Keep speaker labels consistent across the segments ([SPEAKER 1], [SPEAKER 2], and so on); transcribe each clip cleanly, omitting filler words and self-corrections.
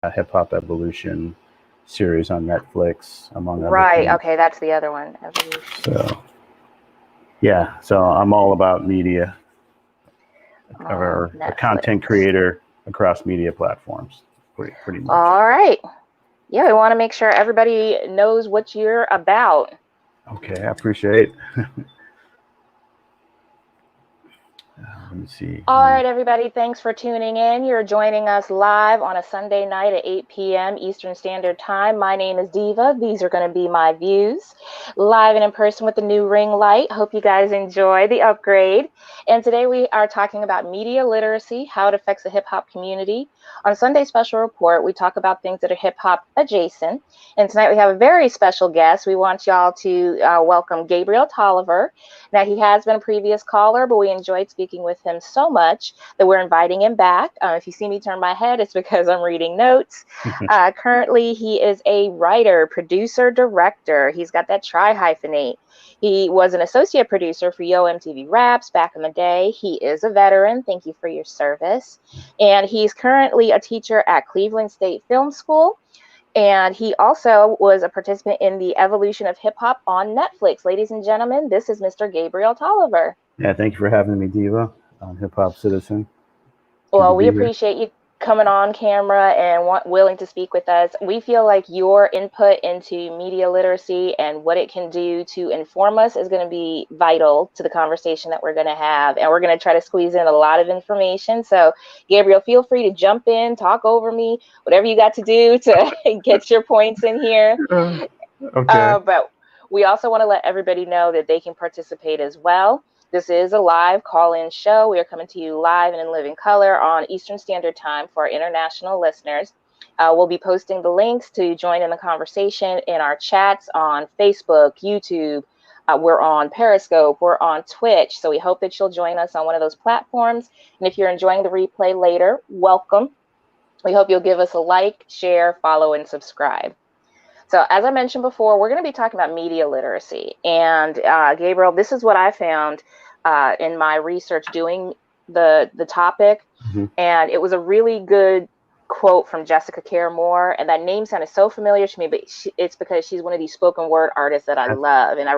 [SPEAKER 1] Hip Hop Evolution series on Netflix, among other
[SPEAKER 2] Right.
[SPEAKER 1] things.
[SPEAKER 2] Okay, that's the other one. Evolution.
[SPEAKER 1] So yeah, so I'm all about media, or a content
[SPEAKER 2] Netflix.
[SPEAKER 1] creator across media platforms, pretty much.
[SPEAKER 2] All right. Yeah, we want to make sure everybody knows what you're about.
[SPEAKER 1] Okay, I appreciate. Let me see.
[SPEAKER 2] All right, everybody, thanks for tuning in. You're joining us live on a Sunday night at 8 p.m. Eastern Standard Time. My name is Diva. These are going to be my views, live and in person with the new ring light. Hope you guys enjoy the upgrade. And today we are talking about media literacy, how it affects the hip hop community. On Sunday Special Report, we talk about things that are hip hop adjacent. And tonight we have a very special guest. We want y'all to welcome Gabriel Tolliver. Now, he has been a previous caller, but we enjoyed speaking with him so much that we're inviting him back. If you see me turn my head, it's because I'm reading notes. Currently, he is a writer, producer, director. He's got that tri-hyphenate. He was an associate producer for Yo MTV Raps back in the day. He is a veteran. Thank you for your service. And he's currently a teacher at Cleveland State Film School. And he also was a participant in the evolution of hip hop on Netflix. Ladies and gentlemen, this is Mr. Gabriel Tolliver.
[SPEAKER 1] Yeah, thank you for having me, Diva, on HipHopCitizen.
[SPEAKER 2] Well, we appreciate you coming on camera and willing to speak with us. We feel like your input into media literacy and what it can do to inform us is going to be vital to the conversation that we're going to have. And we're going to try to squeeze in a lot of information. So, Gabriel, feel free to jump in, talk over me, whatever you got to do to get your points in here.
[SPEAKER 1] Okay.
[SPEAKER 2] But we also want to let everybody know that they can participate as well. This is a live call-in show. We are coming to you live and in living color on Eastern Standard Time for our international listeners. We'll be posting the links to join in the conversation in our chats on Facebook, YouTube. We're on Periscope. We're on Twitch. So we hope that you'll join us on one of those platforms. And if you're enjoying the replay later, welcome. We hope you'll give us a like, share, follow, and subscribe. So as I mentioned before, we're going to be talking about media literacy. And Gabriel, this is what I found in my research doing the topic.
[SPEAKER 1] Mm-hmm.
[SPEAKER 2] And it was a really good quote from Jessica Care Moore. And that name sounded so familiar to me, but it's because she's one of these spoken word artists that I love. And I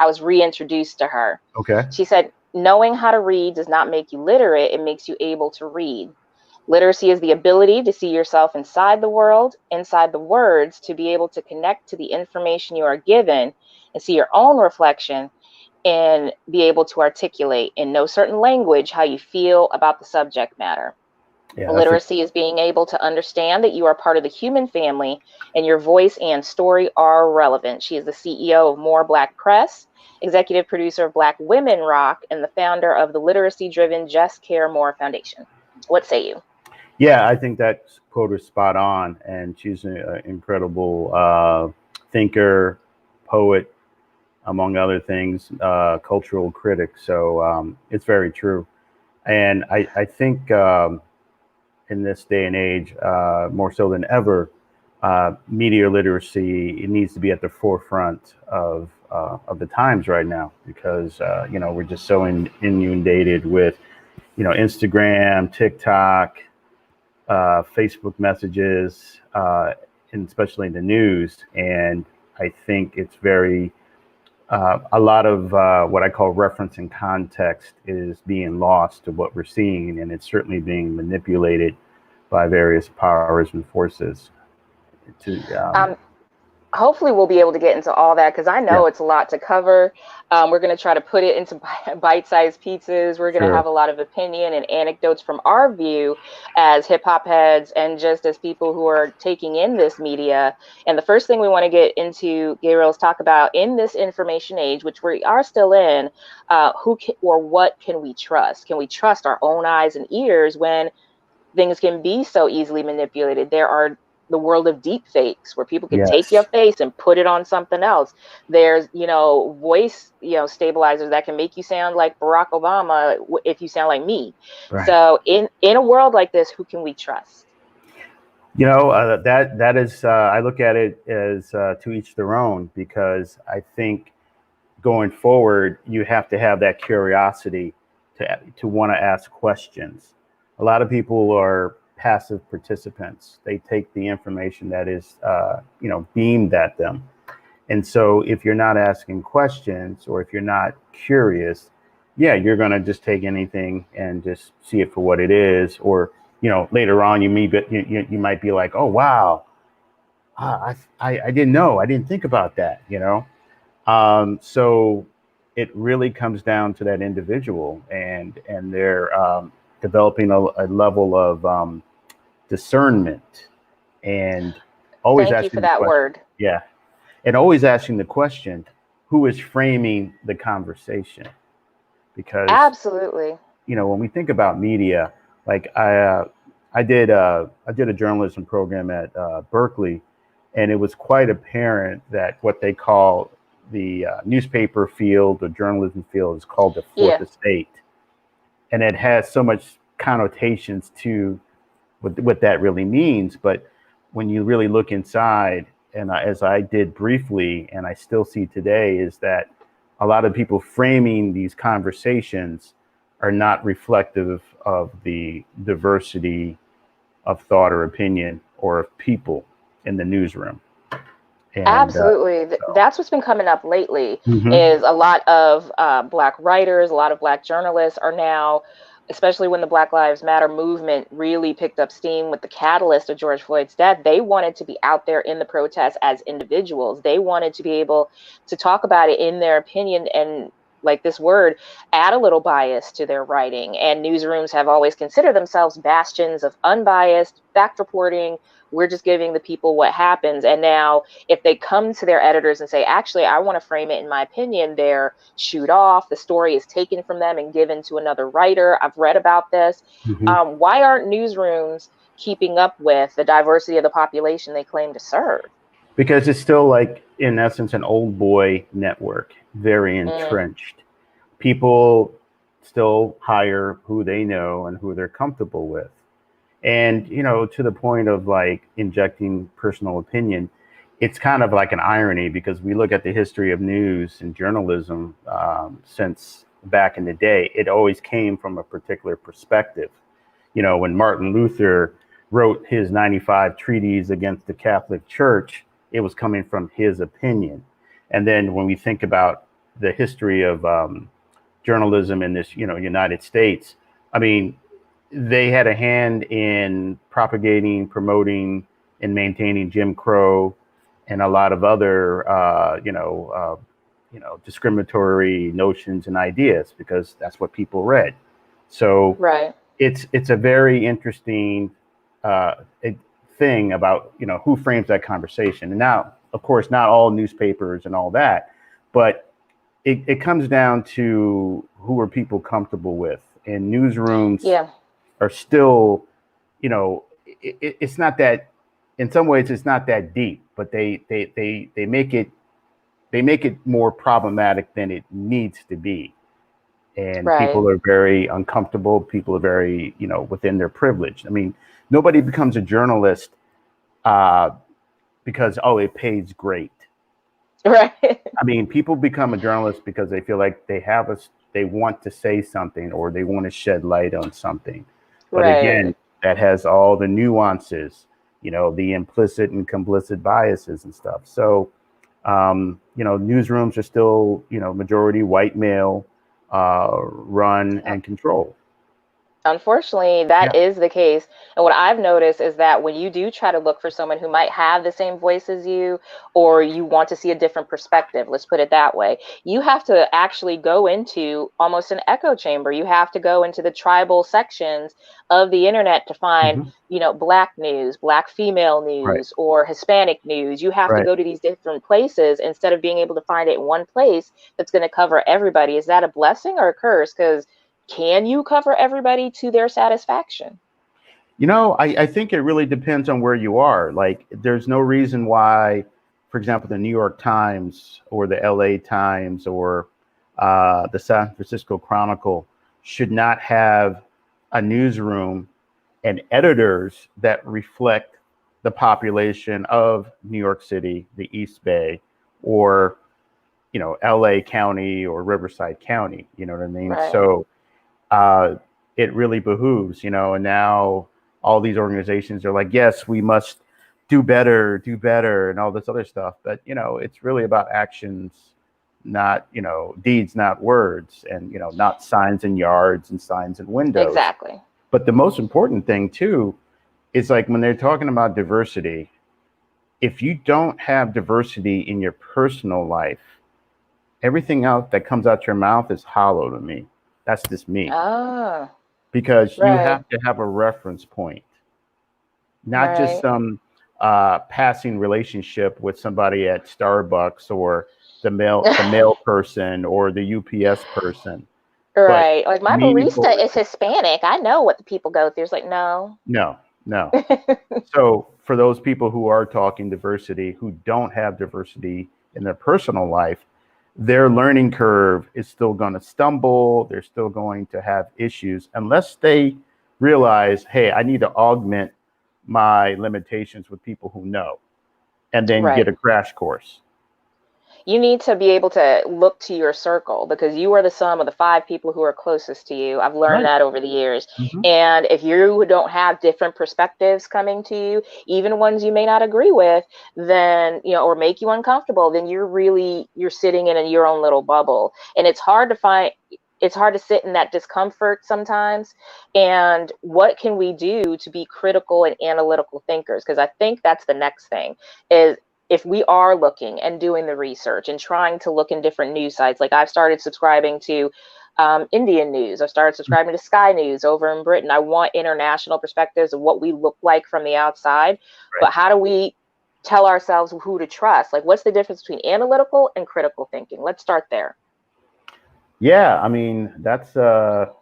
[SPEAKER 2] was reintroduced to her.
[SPEAKER 1] Okay.
[SPEAKER 2] She said, knowing how to read does not make you literate. It makes you able to read. Literacy is the ability to see yourself inside the world, inside the words, to be able to connect to the information you are given and see your own reflection and be able to articulate in no certain language how you feel about the subject matter. Yeah, literacy is being able to understand that you are part of the human family and your voice and story are relevant. She is the CEO of More Black Press, executive producer of Black Women Rock, and the founder of the literacy-driven Just Care More Foundation. What say you?
[SPEAKER 1] Yeah, I think that quote is spot on. And she's an incredible thinker, poet, among other things, cultural critic. So it's very true. And I think in this day and age, more so than ever, media literacy, it needs to be at the forefront of the times right now, because we're just so inundated with Instagram, TikTok, Facebook messages, and especially in the news. And I think it's very a lot of what I call reference and context is being lost to what we're seeing, and it's certainly being manipulated by various powers and forces.
[SPEAKER 2] Hopefully we'll be able to get into all that, because I know it's a lot to cover. We're going to try to put it into bite-sized pieces. We're going to have a lot of opinion and anecdotes from our view as hip-hop heads and just as people who are taking in this media. And the first thing we want to get into, Gabriel, is talk about in this information age, which we are still in, what can we trust? Can we trust our own eyes and ears when things can be so easily manipulated? There are the world of deep fakes where people can take your face and put it on something else. There's, voice, stabilizers that can make you sound like Barack Obama if you sound like me. Right. So in a world like this, who can we trust?
[SPEAKER 1] That is, I look at it as to each their own, because I think going forward, you have to have that curiosity to want to ask questions. A lot of people are passive participants. They take the information that is, beamed at them. And so if you're not asking questions or if you're not curious, yeah, you're going to just take anything and just see it for what it is. Or, later on, you might be like, oh, wow, I didn't know. I didn't think about that, So it really comes down to that individual and they're developing a level of discernment and always
[SPEAKER 2] Thank you for
[SPEAKER 1] asking the
[SPEAKER 2] that
[SPEAKER 1] question.
[SPEAKER 2] word.
[SPEAKER 1] Yeah. And always asking the question, who is framing the conversation? Because,
[SPEAKER 2] Absolutely.
[SPEAKER 1] when we think about media, like I did a journalism program at Berkeley, and it was quite apparent that what they call the newspaper field or journalism field is called the fourth
[SPEAKER 2] Yeah.
[SPEAKER 1] estate. And it has so much connotations to what that really means. But when you really look inside, and as I did briefly, and I still see today, is that a lot of people framing these conversations are not reflective of the diversity of thought or opinion or of people in the newsroom. And
[SPEAKER 2] Absolutely.
[SPEAKER 1] so,
[SPEAKER 2] That's what's been coming up lately
[SPEAKER 1] mhm,
[SPEAKER 2] is a lot of Black writers, a lot of Black journalists are now, especially when the Black Lives Matter movement really picked up steam with the catalyst of George Floyd's death, they wanted to be out there in the protests as individuals. They wanted to be able to talk about it in their opinion and, like this word, add a little bias to their writing. And newsrooms have always considered themselves bastions of unbiased fact reporting. We're just giving the people what happens. And now if they come to their editors and say, actually, I want to frame it in my opinion, they're shooed off. The story is taken from them and given to another writer. I've read about this.
[SPEAKER 1] mhm.
[SPEAKER 2] Why aren't newsrooms keeping up with the diversity of the population they claim to serve?
[SPEAKER 1] Because it's still like, in essence, an old boy network, very
[SPEAKER 2] Mm,
[SPEAKER 1] entrenched. People still hire who they know and who they're comfortable with. And, to the point of like injecting personal opinion, it's kind of like an irony because we look at the history of news and journalism since back in the day, it always came from a particular perspective. When Martin Luther wrote his 95 treaties against the Catholic Church, it was coming from his opinion. And then when we think about the history of journalism in this, United States, I mean, they had a hand in propagating, promoting, and maintaining Jim Crow and a lot of other, discriminatory notions and ideas because that's what people read. So
[SPEAKER 2] right.
[SPEAKER 1] it's a very interesting uh, thing about who frames that conversation. And now, of course, not all newspapers and all that, but it comes down to who are people comfortable with. And newsrooms
[SPEAKER 2] Yeah.
[SPEAKER 1] are still, it's not that. In some ways, it's not that deep, but they make it more problematic than it needs to be. And
[SPEAKER 2] Right.
[SPEAKER 1] people are very uncomfortable. People are very, within their privilege. I mean, nobody becomes a journalist uh, because, oh, it pays great.
[SPEAKER 2] Right.
[SPEAKER 1] I mean, people become a journalist because they feel like they want to say something or they want to shed light on something. But again,
[SPEAKER 2] Right.
[SPEAKER 1] that has all the nuances, the implicit and complicit biases and stuff. So, newsrooms are still, majority white male, run and control.
[SPEAKER 2] Unfortunately,
[SPEAKER 1] Yeah.
[SPEAKER 2] that is the case. And what I've noticed is that when you do try to look for someone who might have the same voice as you, or you want to see a different perspective, let's put it that way, you have to actually go into almost an echo chamber. You have to go into the tribal sections of the internet to find,
[SPEAKER 1] Hmm.
[SPEAKER 2] Black news, Black female
[SPEAKER 1] Right.
[SPEAKER 2] news, or Hispanic news. You have to
[SPEAKER 1] Right.
[SPEAKER 2] go to these different places instead of being able to find it in one place that's going to cover everybody. Is that a blessing or a curse? Because can you cover everybody to their satisfaction?
[SPEAKER 1] I think it really depends on where you are. Like, there's no reason why, for example, the New York Times or the LA Times or the San Francisco Chronicle should not have a newsroom and editors that reflect the population of New York City, the East Bay, or, LA County or Riverside County. You know what I mean?
[SPEAKER 2] Right.
[SPEAKER 1] So it really behooves, and now all these organizations are like, yes, we must do better, and all this other stuff. But, it's really about actions, not, deeds, not words, and, not signs in yards and signs in windows.
[SPEAKER 2] Exactly.
[SPEAKER 1] But the most important thing too is like when they're talking about diversity, if you don't have diversity in your personal life, everything else that comes out your mouth is hollow to me. That's just me.
[SPEAKER 2] Oh,
[SPEAKER 1] Because you
[SPEAKER 2] right,
[SPEAKER 1] have to have a reference point, not just
[SPEAKER 2] right,
[SPEAKER 1] some passing relationship with somebody at Starbucks or the mail person or the UPS person, but
[SPEAKER 2] right. Like my
[SPEAKER 1] meaningful.
[SPEAKER 2] barista is Hispanic. I know what the people go through. It's like, no.
[SPEAKER 1] No, no. So for those people who are talking diversity, who don't have diversity in their personal life, their learning curve is still going to stumble. They're still going to have issues unless they realize, hey, I need to augment my limitations with people who know, and then
[SPEAKER 2] Right.
[SPEAKER 1] get a crash course.
[SPEAKER 2] You need to be able to look to your circle because you are the sum of the 5 people who are closest to you. I've learned
[SPEAKER 1] Right.
[SPEAKER 2] that over the years.
[SPEAKER 1] Mhm.
[SPEAKER 2] And if you don't have different perspectives coming to you, even ones you may not agree with, then, or make you uncomfortable, then you're sitting in your own little bubble. And it's hard to sit in that discomfort sometimes. And what can we do to be critical and analytical thinkers? Because I think that's the next thing is, if we are looking and doing the research and trying to look in different news sites, like I've started subscribing to Indian news, I've started subscribing to Sky News over in Britain. I want international perspectives of what we look like from the outside.
[SPEAKER 1] Right.
[SPEAKER 2] But how do we tell ourselves who to trust? Like, what's the difference between analytical and critical thinking? Let's start there.
[SPEAKER 1] Yeah, I mean, that's a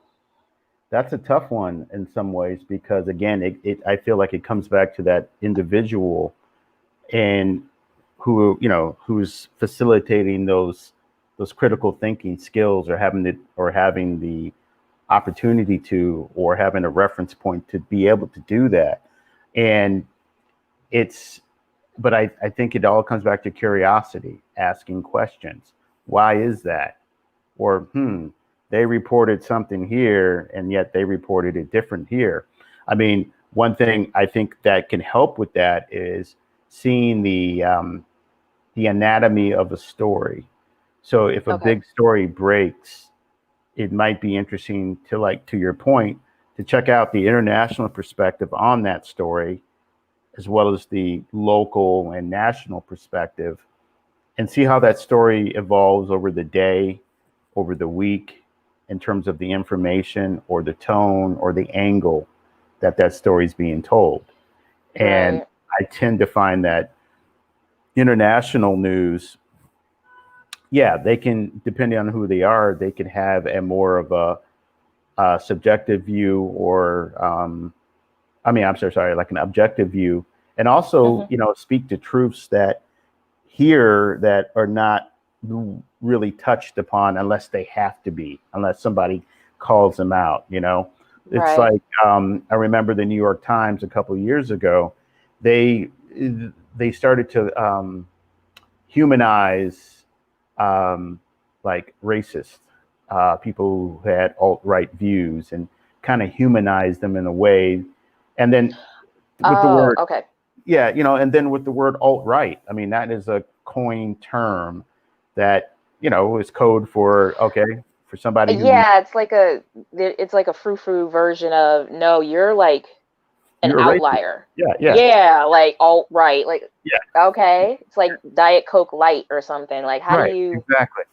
[SPEAKER 1] tough one in some ways because again, I feel like it comes back to that individual and who's facilitating those critical thinking skills, or having the opportunity to, or having a reference point to be able to do that. And but I think it all comes back to curiosity, asking questions. Why is that? Or they reported something here and yet they reported it different here. I mean, one thing I think that can help with that is seeing the anatomy of a story. So if a big story breaks, it might be interesting to, like, to your point, to check out the international perspective on that story, as well as the local and national perspective, and see how that story evolves over the day, over the week, in terms of the information or the tone or the angle that story is being told. And
[SPEAKER 2] Right.
[SPEAKER 1] I tend to find that international news, yeah, they can, depending on who they are, they can have a more of a subjective view, or I'm sorry, like an objective view, and also, speak to truths that are not really touched upon unless they have to be, unless somebody calls them out. It's
[SPEAKER 2] Right.
[SPEAKER 1] like, I remember the New York Times a couple of years ago, they started to humanize like racist people who had alt-right views, and kind of humanize them in a way. And then with the word,
[SPEAKER 2] Okay.
[SPEAKER 1] yeah, and then with the word alt-right, I mean, that is a coined term that, is code for, for somebody who,
[SPEAKER 2] Yeah, it's like a frou-frou version of, no, you're like an
[SPEAKER 1] you're a racist.
[SPEAKER 2] outlier.
[SPEAKER 1] Yeah, yeah,
[SPEAKER 2] Yeah, like alt-right. Like,
[SPEAKER 1] yeah,
[SPEAKER 2] okay. It's like Diet Coke Light or something. Like, how do
[SPEAKER 1] right,
[SPEAKER 2] you
[SPEAKER 1] exactly.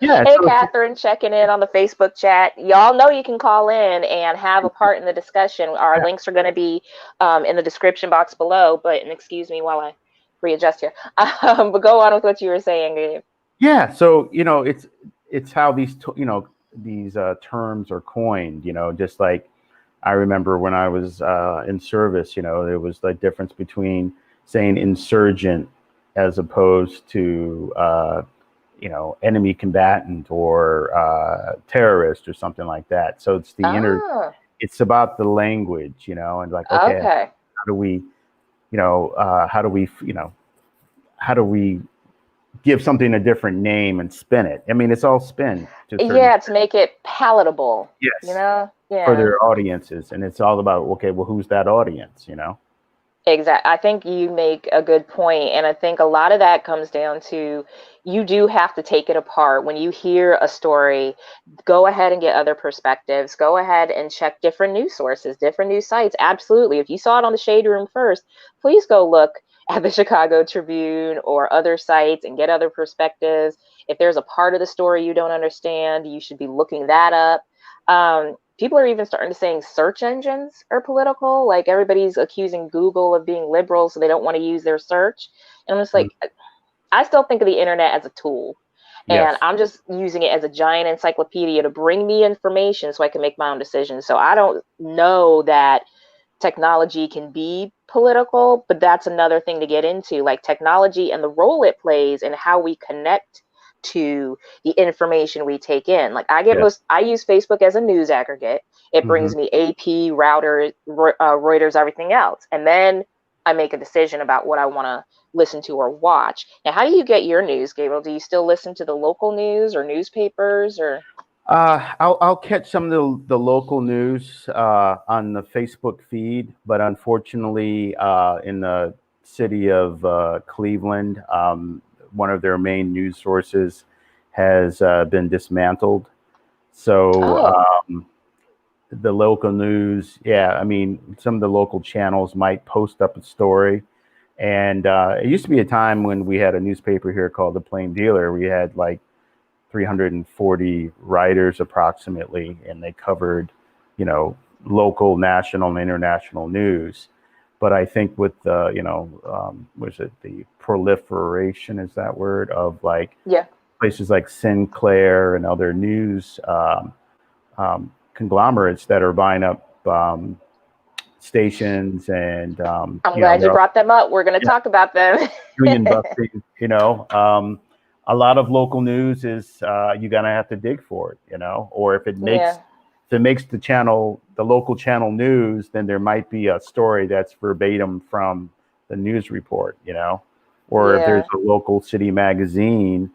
[SPEAKER 1] Yeah,
[SPEAKER 2] Hey,
[SPEAKER 1] so
[SPEAKER 2] Catherine, checking in on the Facebook chat. Y'all know you can call in and have a part in the discussion. Our
[SPEAKER 1] yeah,
[SPEAKER 2] links are going to be in the description box below. And excuse me while I readjust here. But go on with what you were saying, Gabe.
[SPEAKER 1] yeah. So it's how these terms are coined. Just like I remember when I was in service, there was the difference between saying insurgent as opposed to enemy combatant, or terrorist, or something like that. So it's
[SPEAKER 2] Ah,
[SPEAKER 1] it's about the language, and like, okay,
[SPEAKER 2] okay.
[SPEAKER 1] how do we, how do we, how do we give something a different name and spin it? I mean, it's all spin to a certain
[SPEAKER 2] Yeah,
[SPEAKER 1] extent.
[SPEAKER 2] to make it palatable,
[SPEAKER 1] Yes. for
[SPEAKER 2] Yeah.
[SPEAKER 1] their audiences, and it's all about, okay, well, who's that audience, you know?
[SPEAKER 2] Exactly. I think you make a good point, and I think a lot of that comes down to you do have to take it apart. When you hear a story, go ahead and get other perspectives. Go ahead and check different news sources, different news sites. Absolutely. If you saw it on the Shade Room first, please go look at the Chicago Tribune or other sites and get other perspectives. If there's a part of the story you don't understand, you should be looking that up. People are even starting to saying search engines are political. Like everybody's accusing Google of being liberal, so they don't want to use their search. And I'm just
[SPEAKER 1] Mm.
[SPEAKER 2] like, I still think of the internet as a tool. And
[SPEAKER 1] Yes.
[SPEAKER 2] I'm just using it as a giant encyclopedia to bring me information so I can make my own decisions. So I don't know that technology can be political, but that's another thing to get into, like technology and the role it plays and how we connect to the information we take in. Like
[SPEAKER 1] Yeah.
[SPEAKER 2] I use Facebook as a news aggregate. It
[SPEAKER 1] Hmm.
[SPEAKER 2] brings me AP, Reuters, everything else. And then I make a decision about what I want to listen to or watch. Now, how do you get your news, Gabriel? Do you still listen to the local news or newspapers or?
[SPEAKER 1] I'll catch some of the local news on the Facebook feed, but unfortunately, in the city of Cleveland, one of their main news sources has been dismantled. So
[SPEAKER 2] Oh,
[SPEAKER 1] the local news, yeah, I mean, some of the local channels might post up a story. And it used to be a time when we had a newspaper here called the Plain Dealer. We had like 340 writers approximately, and they covered, you know, local, national, and international news. But I think with the, was it the proliferation, is that word, of like
[SPEAKER 2] yeah.
[SPEAKER 1] places like Sinclair and other news conglomerates that are buying up stations, and
[SPEAKER 2] I'm glad you
[SPEAKER 1] they're
[SPEAKER 2] brought them up. We're going to
[SPEAKER 1] yeah,
[SPEAKER 2] talk about them.
[SPEAKER 1] union busting. A lot of local news is you're gonna have to dig for it, or
[SPEAKER 2] Yeah,
[SPEAKER 1] if it makes the local channel news, then there might be a story that's verbatim from the news report, or if there's
[SPEAKER 2] yeah.
[SPEAKER 1] a local city magazine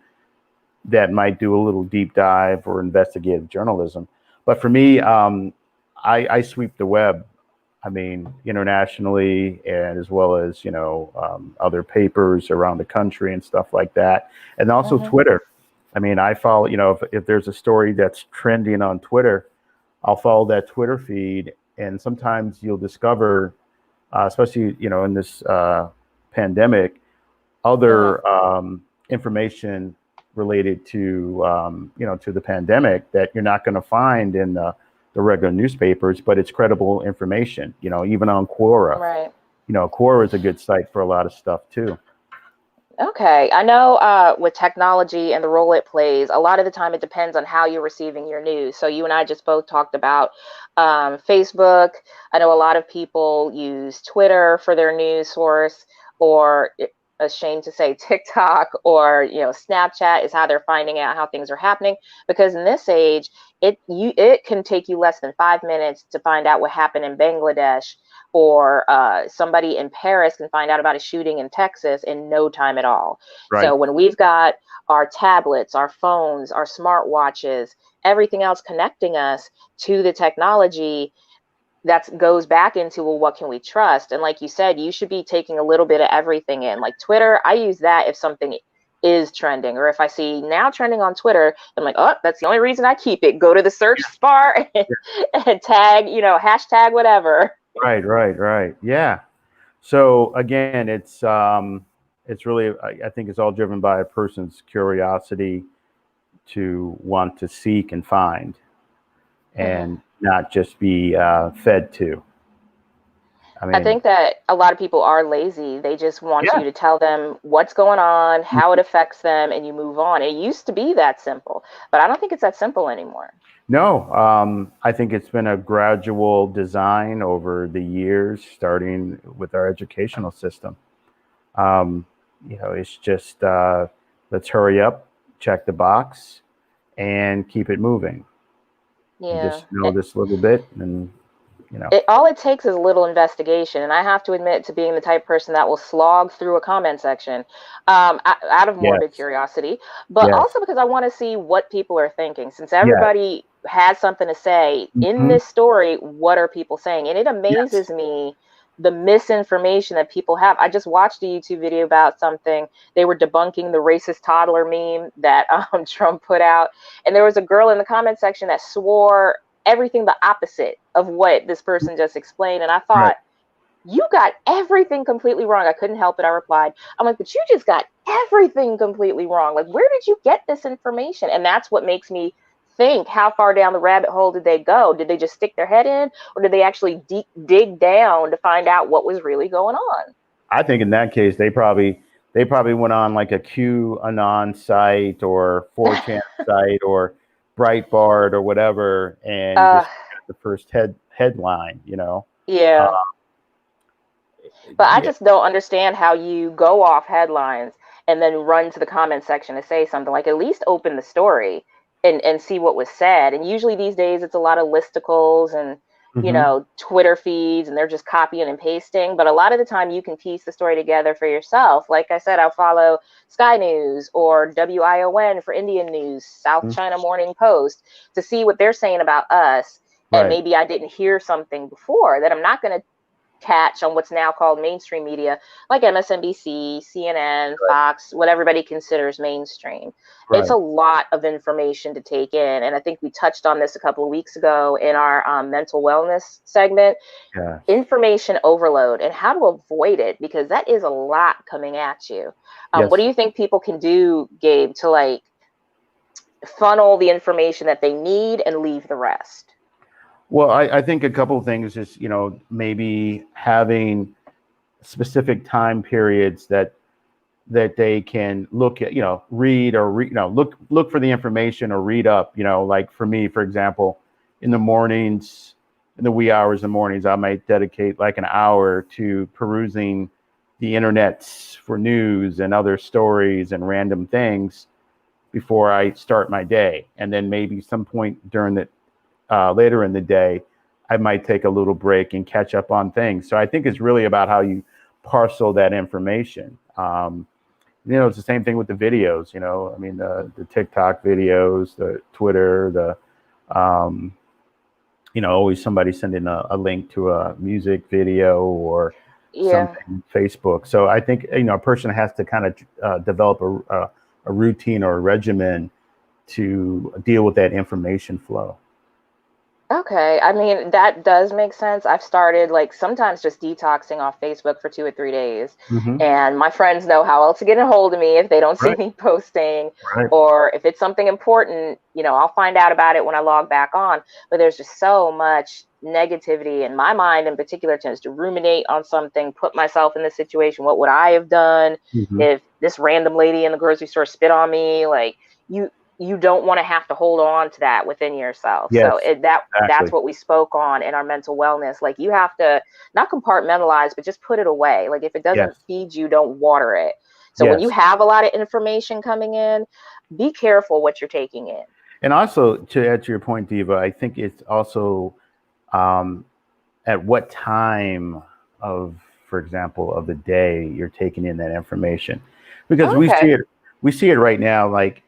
[SPEAKER 1] that might do a little deep dive or investigative journalism. But for me, I sweep the web. I mean, internationally, and as well as other papers around the country and stuff like that, and also
[SPEAKER 2] Hmm.
[SPEAKER 1] Twitter. I mean, I follow. If there's a story that's trending on Twitter, I'll follow that Twitter feed, and sometimes you'll discover, especially in this pandemic,
[SPEAKER 2] Hmm.
[SPEAKER 1] other information related to to the pandemic that you're not going to find in the regular newspapers, but it's credible information. Even on Quora.
[SPEAKER 2] Right.
[SPEAKER 1] Quora is a good site for a lot of stuff too.
[SPEAKER 2] Okay. I know with technology and the role it plays, a lot of the time it depends on how you're receiving your news. So you and I just both talked about Facebook. I know a lot of people use Twitter for their news source, or ashamed to say TikTok or Snapchat is how they're finding out how things are happening. Because in this age, it can take you less than 5 minutes to find out what happened in Bangladesh, or somebody in Paris can find out about a shooting in Texas in no time at all.
[SPEAKER 1] Right.
[SPEAKER 2] So when we've got our tablets, our phones, our smartwatches, everything else connecting us to the technology, that goes back into, well, what can we trust? And like you said, you should be taking a little bit of everything in. Like Twitter, I use that if something is trending, or if I see now trending on Twitter, I'm like, oh, that's the only reason I keep it. Go to the search bar and tag, hashtag whatever.
[SPEAKER 1] Right. Right. Right. Yeah. So again, it's really, I think it's all driven by a person's curiosity to want to seek and find,
[SPEAKER 2] Mhm.
[SPEAKER 1] and not just be fed to. I
[SPEAKER 2] I
[SPEAKER 1] mean,
[SPEAKER 2] think that a lot of people are lazy. They just want
[SPEAKER 1] yeah.
[SPEAKER 2] you to tell them what's going on, how it affects them, and you move on. It used to be that simple, but I don't think it's that simple anymore.
[SPEAKER 1] No, I think it's been a gradual design over the years, starting with our educational system. Um, it's just let's hurry up, check the box, and keep it moving. You
[SPEAKER 2] Yeah.
[SPEAKER 1] just know this little bit, and you know,
[SPEAKER 2] All it takes is a little investigation, and I have to admit to being the type of person that will slog through a comment section, out of morbid
[SPEAKER 1] yes,
[SPEAKER 2] curiosity, but
[SPEAKER 1] yes,
[SPEAKER 2] also because I want to see what people are thinking. Since
[SPEAKER 1] yes,
[SPEAKER 2] everybody had something to say in this story. What are people saying? And it amazes me the misinformation that people have. I just watched a YouTube video about something. They were debunking the racist toddler meme that Trump put out. And there was a girl in the comment section that swore everything the opposite of what this person just explained. And I thought, you got everything completely wrong. I couldn't help it. I replied, I'm like, but you just got everything completely wrong. Like, where did you get this information? And that's what makes me think, how far down the rabbit hole did they go? Did they just stick their head in, or did they actually dig down to find out what was really going on?
[SPEAKER 1] I think in that case, they probably went on like a QAnon site or 4chan site or Breitbart or whatever, and just got the first headline, you know?
[SPEAKER 2] Yeah. But I just don't understand how you go off headlines and then run to the comment section to say something. Like, at least open the story and see what was said. And usually these days it's a lot of listicles and, you know, Twitter feeds, and they're just copying and pasting. But a lot of the time you can piece the story together for yourself. Like I said, I'll follow Sky News or WION for Indian news, South China Morning Post, to see what they're saying about us. And maybe I didn't hear something before that I'm not going to catch on what's now called mainstream media, like MSNBC, CNN, Fox, what everybody considers mainstream. It's a lot of information to take in. And I think we touched on this a couple of weeks ago in our mental wellness segment. Information overload and how to avoid it, because that is a lot coming at you. What do you think people can do, Gabe, to like funnel the information that they need and leave the rest?
[SPEAKER 1] Well, I think a couple of things is, you know, maybe having specific time periods that they can look at, you know, read or look for the information or read up, you know, like for me, for example, in the mornings, in the wee hours of the mornings, I might dedicate like an hour to perusing the internet for news and other stories and random things before I start my day. And then maybe some point during the later in the day, I might take a little break and catch up on things. So I think it's really about how you parcel that information. You know, it's the same thing with the videos, you know, I mean, the TikTok videos, the Twitter, you know, always somebody sending a link to a music video or something, Facebook. So I think, you know, a person has to kind of develop a routine or a regimen to deal with that information flow.
[SPEAKER 2] Okay, I mean, that does make sense. I've started like sometimes just detoxing off Facebook for 2 or 3 days. And my friends know how else to get a hold of me if they don't see me posting, or if it's something important, you know, I'll find out about it when I log back on. But there's just so much negativity, and my mind in particular tends to ruminate on something, put myself in this situation. What would I have done if this random lady in the grocery store spit on me? Like, you don't want to have to hold on to that within yourself. So that's what we spoke on in our mental wellness. Like, you have to not compartmentalize, but just put it away. Like, if it doesn't feed you, don't water it. So when you have a lot of information coming in, be careful what you're taking in.
[SPEAKER 1] And also, to add to your point, Diva, I think it's also at what time of, for example, of the day you're taking in that information, because we see it right now. Like,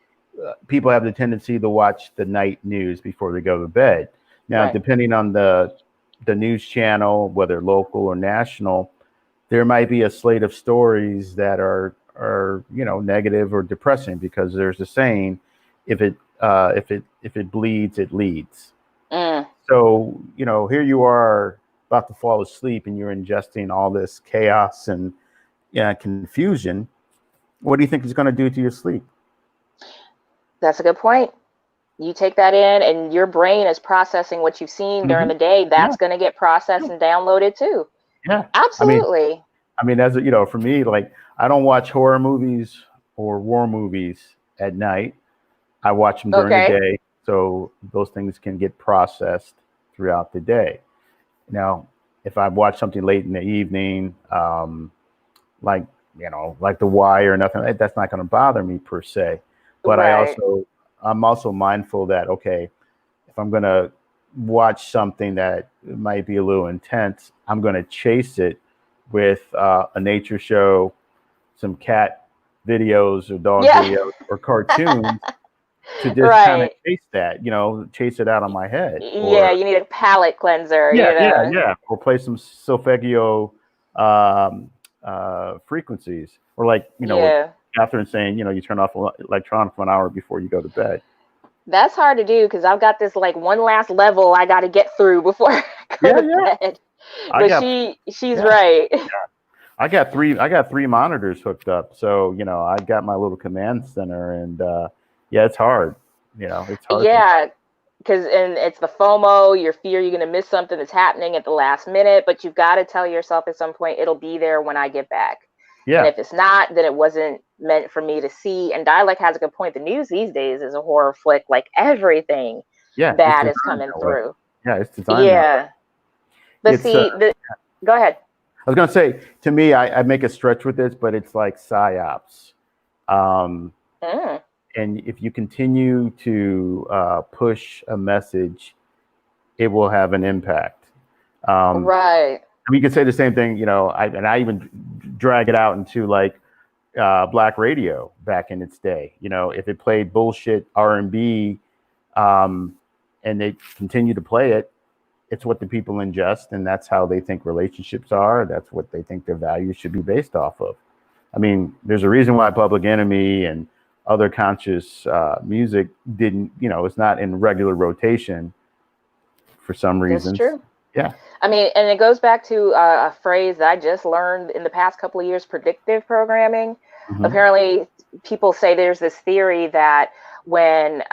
[SPEAKER 1] people have the tendency to watch the night news before they go to bed. Now, depending on the news channel, whether local or national, there might be a slate of stories that are you know, negative or depressing, because there's a saying, if it bleeds, it leads. So, you know, here you are about to fall asleep and you're ingesting all this chaos and confusion. What do you think it's going to do to your sleep?
[SPEAKER 2] That's a good point. You take that in and your brain is processing what you've seen during the day. That's going to get processed and downloaded too.
[SPEAKER 1] Yeah,
[SPEAKER 2] absolutely.
[SPEAKER 1] I mean, as you know, for me, like, I don't watch horror movies or war movies at night. I watch them during the day, so those things can get processed throughout the day. Now, if I watch something late in the evening, like, you know, like The Wire or nothing, that's not going to bother me per se. But I'm also mindful that, okay, if I'm going to watch something that might be a little intense, I'm going to chase it with a nature show, some cat videos or dog videos or cartoons to just kind of
[SPEAKER 2] Right.
[SPEAKER 1] chase that, chase it out of my head.
[SPEAKER 2] Yeah,
[SPEAKER 1] Or
[SPEAKER 2] you need a palate cleanser,
[SPEAKER 1] yeah. Or play some solfeggio frequencies. Or like, what
[SPEAKER 2] Yeah.
[SPEAKER 1] Catherine's saying, you turn off electronics 1 hour before you go to bed.
[SPEAKER 2] That's hard to do because I've got this like one last level I got to get through before I go
[SPEAKER 1] Yeah,
[SPEAKER 2] to
[SPEAKER 1] yeah.
[SPEAKER 2] bed.
[SPEAKER 1] I
[SPEAKER 2] But
[SPEAKER 1] got
[SPEAKER 2] she's
[SPEAKER 1] yeah.
[SPEAKER 2] right.
[SPEAKER 1] I got three monitors hooked up. So, I got my little command center, and yeah, it's hard. It's hard sometimes.
[SPEAKER 2] Yeah, because and it's the FOMO, your fear you're going to miss something that's happening at the last minute, but you've got to tell yourself at some point it'll be there when I get back. And
[SPEAKER 1] Yeah.
[SPEAKER 2] if it's not, then it wasn't meant for me to see. And Dialect has a good point. The news these days is a horror flick. Like everything
[SPEAKER 1] Yeah. It's
[SPEAKER 2] bad is
[SPEAKER 1] designed
[SPEAKER 2] coming
[SPEAKER 1] that way.
[SPEAKER 2] through.
[SPEAKER 1] Yeah. It's designed that way.
[SPEAKER 2] Yeah. But
[SPEAKER 1] It's,
[SPEAKER 2] see, go ahead.
[SPEAKER 1] I was going to say, to me, I make a stretch with this, but it's like psyops. Um,
[SPEAKER 2] Mm.
[SPEAKER 1] and if you continue to push a message, it will have an impact.
[SPEAKER 2] Right.
[SPEAKER 1] You could say the same thing, I even drag it out into like black radio back in its day. If it played bullshit R&B, and they continue to play it, it's what the people ingest, and that's how they think relationships are. That's what they think their values should be based off of. I mean, there's a reason why Public Enemy and other conscious music didn't, it's not in regular rotation for some
[SPEAKER 2] That's
[SPEAKER 1] reasons.
[SPEAKER 2] true.
[SPEAKER 1] Yeah.
[SPEAKER 2] I mean, and it goes back to a phrase that I just learned in the past couple of years, predictive programming.
[SPEAKER 1] Mm-hmm.
[SPEAKER 2] Apparently, people say there's this theory that when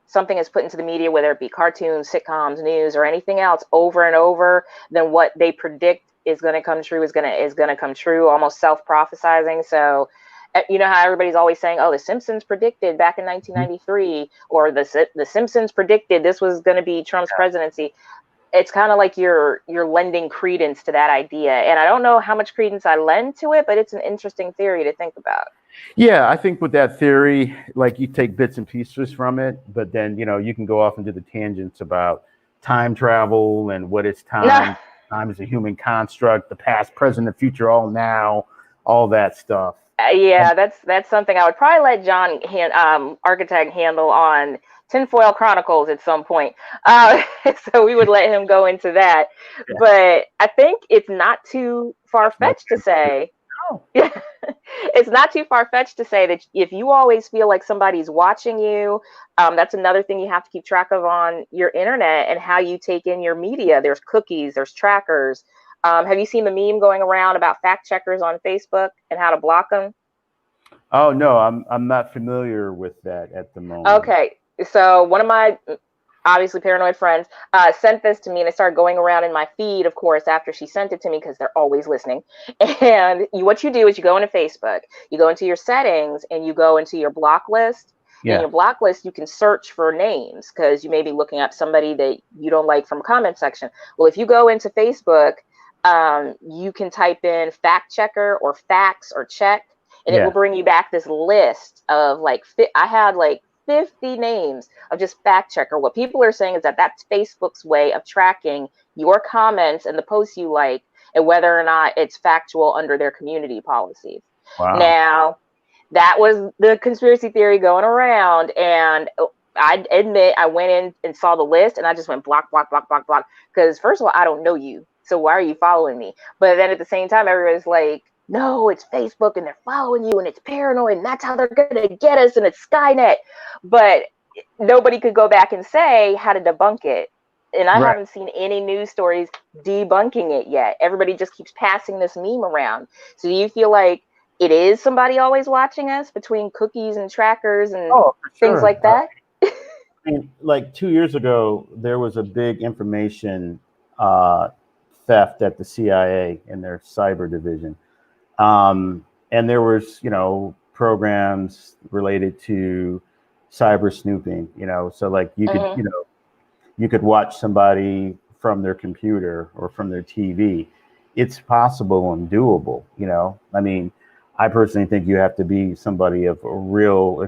[SPEAKER 2] something is put into the media, whether it be cartoons, sitcoms, news, or anything else, over and over, then what they predict is going to come true is going to come true, almost self-prophesizing. So, you know how everybody's always saying, "Oh, the Simpsons predicted back in 1993," or the Simpsons predicted this was going to be Trump's presidency. It's kind of like you're lending credence to that idea, and I don't know how much credence I lend to it, but it's an interesting theory to think about.
[SPEAKER 1] Yeah, I think with that theory, like you take bits and pieces from it, but then you can go off into the tangents about time travel and what is time. Time is a human construct, the past, present, the future, all now, all that stuff.
[SPEAKER 2] Yeah, that's something I would probably let John Architect handle on Tinfoil Chronicles at some point. So we would let him go into that.
[SPEAKER 1] Yeah.
[SPEAKER 2] But I think it's not too far-fetched to say.
[SPEAKER 1] No.
[SPEAKER 2] It's not too far-fetched to say that if you always feel like somebody's watching you, that's another thing you have to keep track of on your internet and how you take in your media. There's cookies, there's trackers. Have you seen the meme going around about fact checkers on Facebook and how to block them?
[SPEAKER 1] Oh no, I'm not familiar with that at the moment.
[SPEAKER 2] Okay, so one of my obviously paranoid friends sent this to me, and it started going around in my feed, of course, after she sent it to me, because they're always listening. And what you do is you go into Facebook, you go into your settings, and you go into your block list.
[SPEAKER 1] Yeah.
[SPEAKER 2] In your block list, you can search for names because you may be looking up somebody that you don't like from a comment section. Well, if you go into Facebook, you can type in fact checker or facts or check, and it will bring you back this list of like, I had like 50 names of just fact checker. What people are saying is that that's Facebook's way of tracking your comments and the posts you like, and whether or not it's factual under their community policies.
[SPEAKER 1] Wow.
[SPEAKER 2] Now, that was the conspiracy theory going around, and I admit I went in and saw the list, and I just went block, block, block, block, block. Because first of all, I don't know you, so why are you following me? But then at the same time, everybody's like, no, it's Facebook, and they're following you, and it's paranoid, and that's how they're gonna get us, and it's Skynet. But nobody could go back and say how to debunk it. And I haven't seen any news stories debunking it yet. Everybody just keeps passing this meme around. So do you feel like it is somebody always watching us between cookies and trackers and things like that?
[SPEAKER 1] I mean, like 2 years ago, there was a big information theft at the CIA in their cyber division. And there was, programs related to cyber snooping, so like you could, you could watch somebody from their computer or from their TV. It's possible and doable, I mean, I personally think you have to be somebody of a real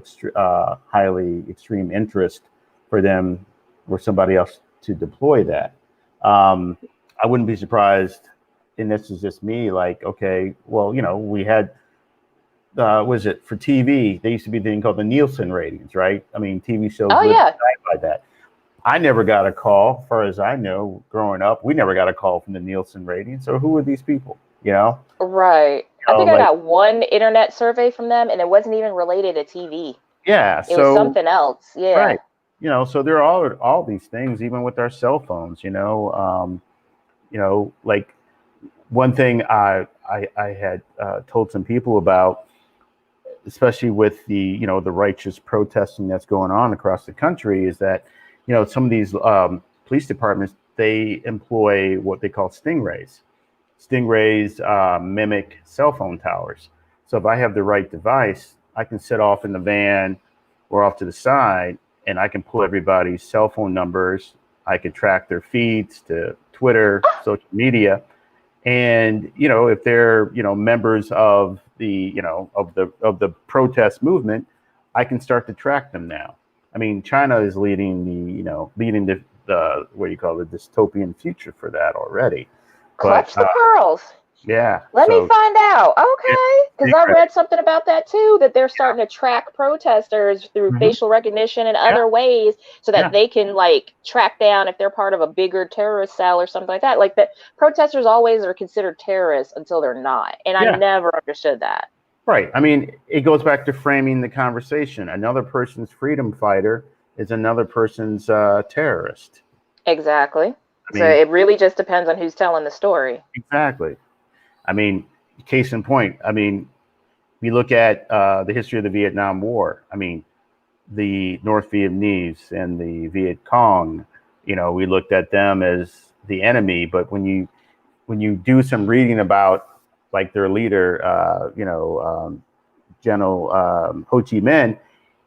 [SPEAKER 1] highly extreme interest for them or somebody else to deploy that. I wouldn't be surprised, and this is just me, like, okay, well, we had was it for TV? They used to be thing called the Nielsen ratings, right? I mean, TV shows
[SPEAKER 2] Oh
[SPEAKER 1] live
[SPEAKER 2] yeah.
[SPEAKER 1] by that. I never got a call, as far as I know, growing up. We never got a call from the Nielsen ratings. So who are these people? You know?
[SPEAKER 2] Right. I
[SPEAKER 1] You know,
[SPEAKER 2] think I
[SPEAKER 1] like,
[SPEAKER 2] got one internet survey from them, and it wasn't even related to TV.
[SPEAKER 1] yeah.
[SPEAKER 2] It was
[SPEAKER 1] So
[SPEAKER 2] something else. Yeah.
[SPEAKER 1] right. You know, so there are all these things, even with our cell phones. Like one thing I had told some people about, especially with the righteous protesting that's going on across the country, is that some of these police departments, they employ what they call stingrays. Stingrays mimic cell phone towers. So if I have the right device, I can set off in the van or off to the side, and I can pull everybody's cell phone numbers. I can track their feeds to Twitter, social media, and if they're members of the protest movement, I can start to track them now. I mean, China is leading the what do you call it, the dystopian future for that already. But
[SPEAKER 2] Clutch the pearls.
[SPEAKER 1] yeah,
[SPEAKER 2] Let me
[SPEAKER 1] so
[SPEAKER 2] find out.
[SPEAKER 1] yeah,
[SPEAKER 2] Okay. Because I read something about that too, that they're starting to track protesters through
[SPEAKER 1] hmm
[SPEAKER 2] facial recognition and
[SPEAKER 1] yeah,
[SPEAKER 2] other ways so that
[SPEAKER 1] yeah,
[SPEAKER 2] they can like track down if they're part of a bigger terrorist cell or something like that. Like that protesters always are considered terrorists until they're not. And I
[SPEAKER 1] yeah.
[SPEAKER 2] never understood that.
[SPEAKER 1] Right. I mean, it goes back to framing the conversation. Another person's freedom fighter is another person's terrorist.
[SPEAKER 2] Exactly.
[SPEAKER 1] I
[SPEAKER 2] So
[SPEAKER 1] mean,
[SPEAKER 2] it really just depends on who's telling the story.
[SPEAKER 1] exactly. I mean, case in point. I mean, we look at the history of the Vietnam War. I mean, the North Vietnamese and the Viet Cong. We looked at them as the enemy. But when you do some reading about like their leader, General Ho Chi Minh,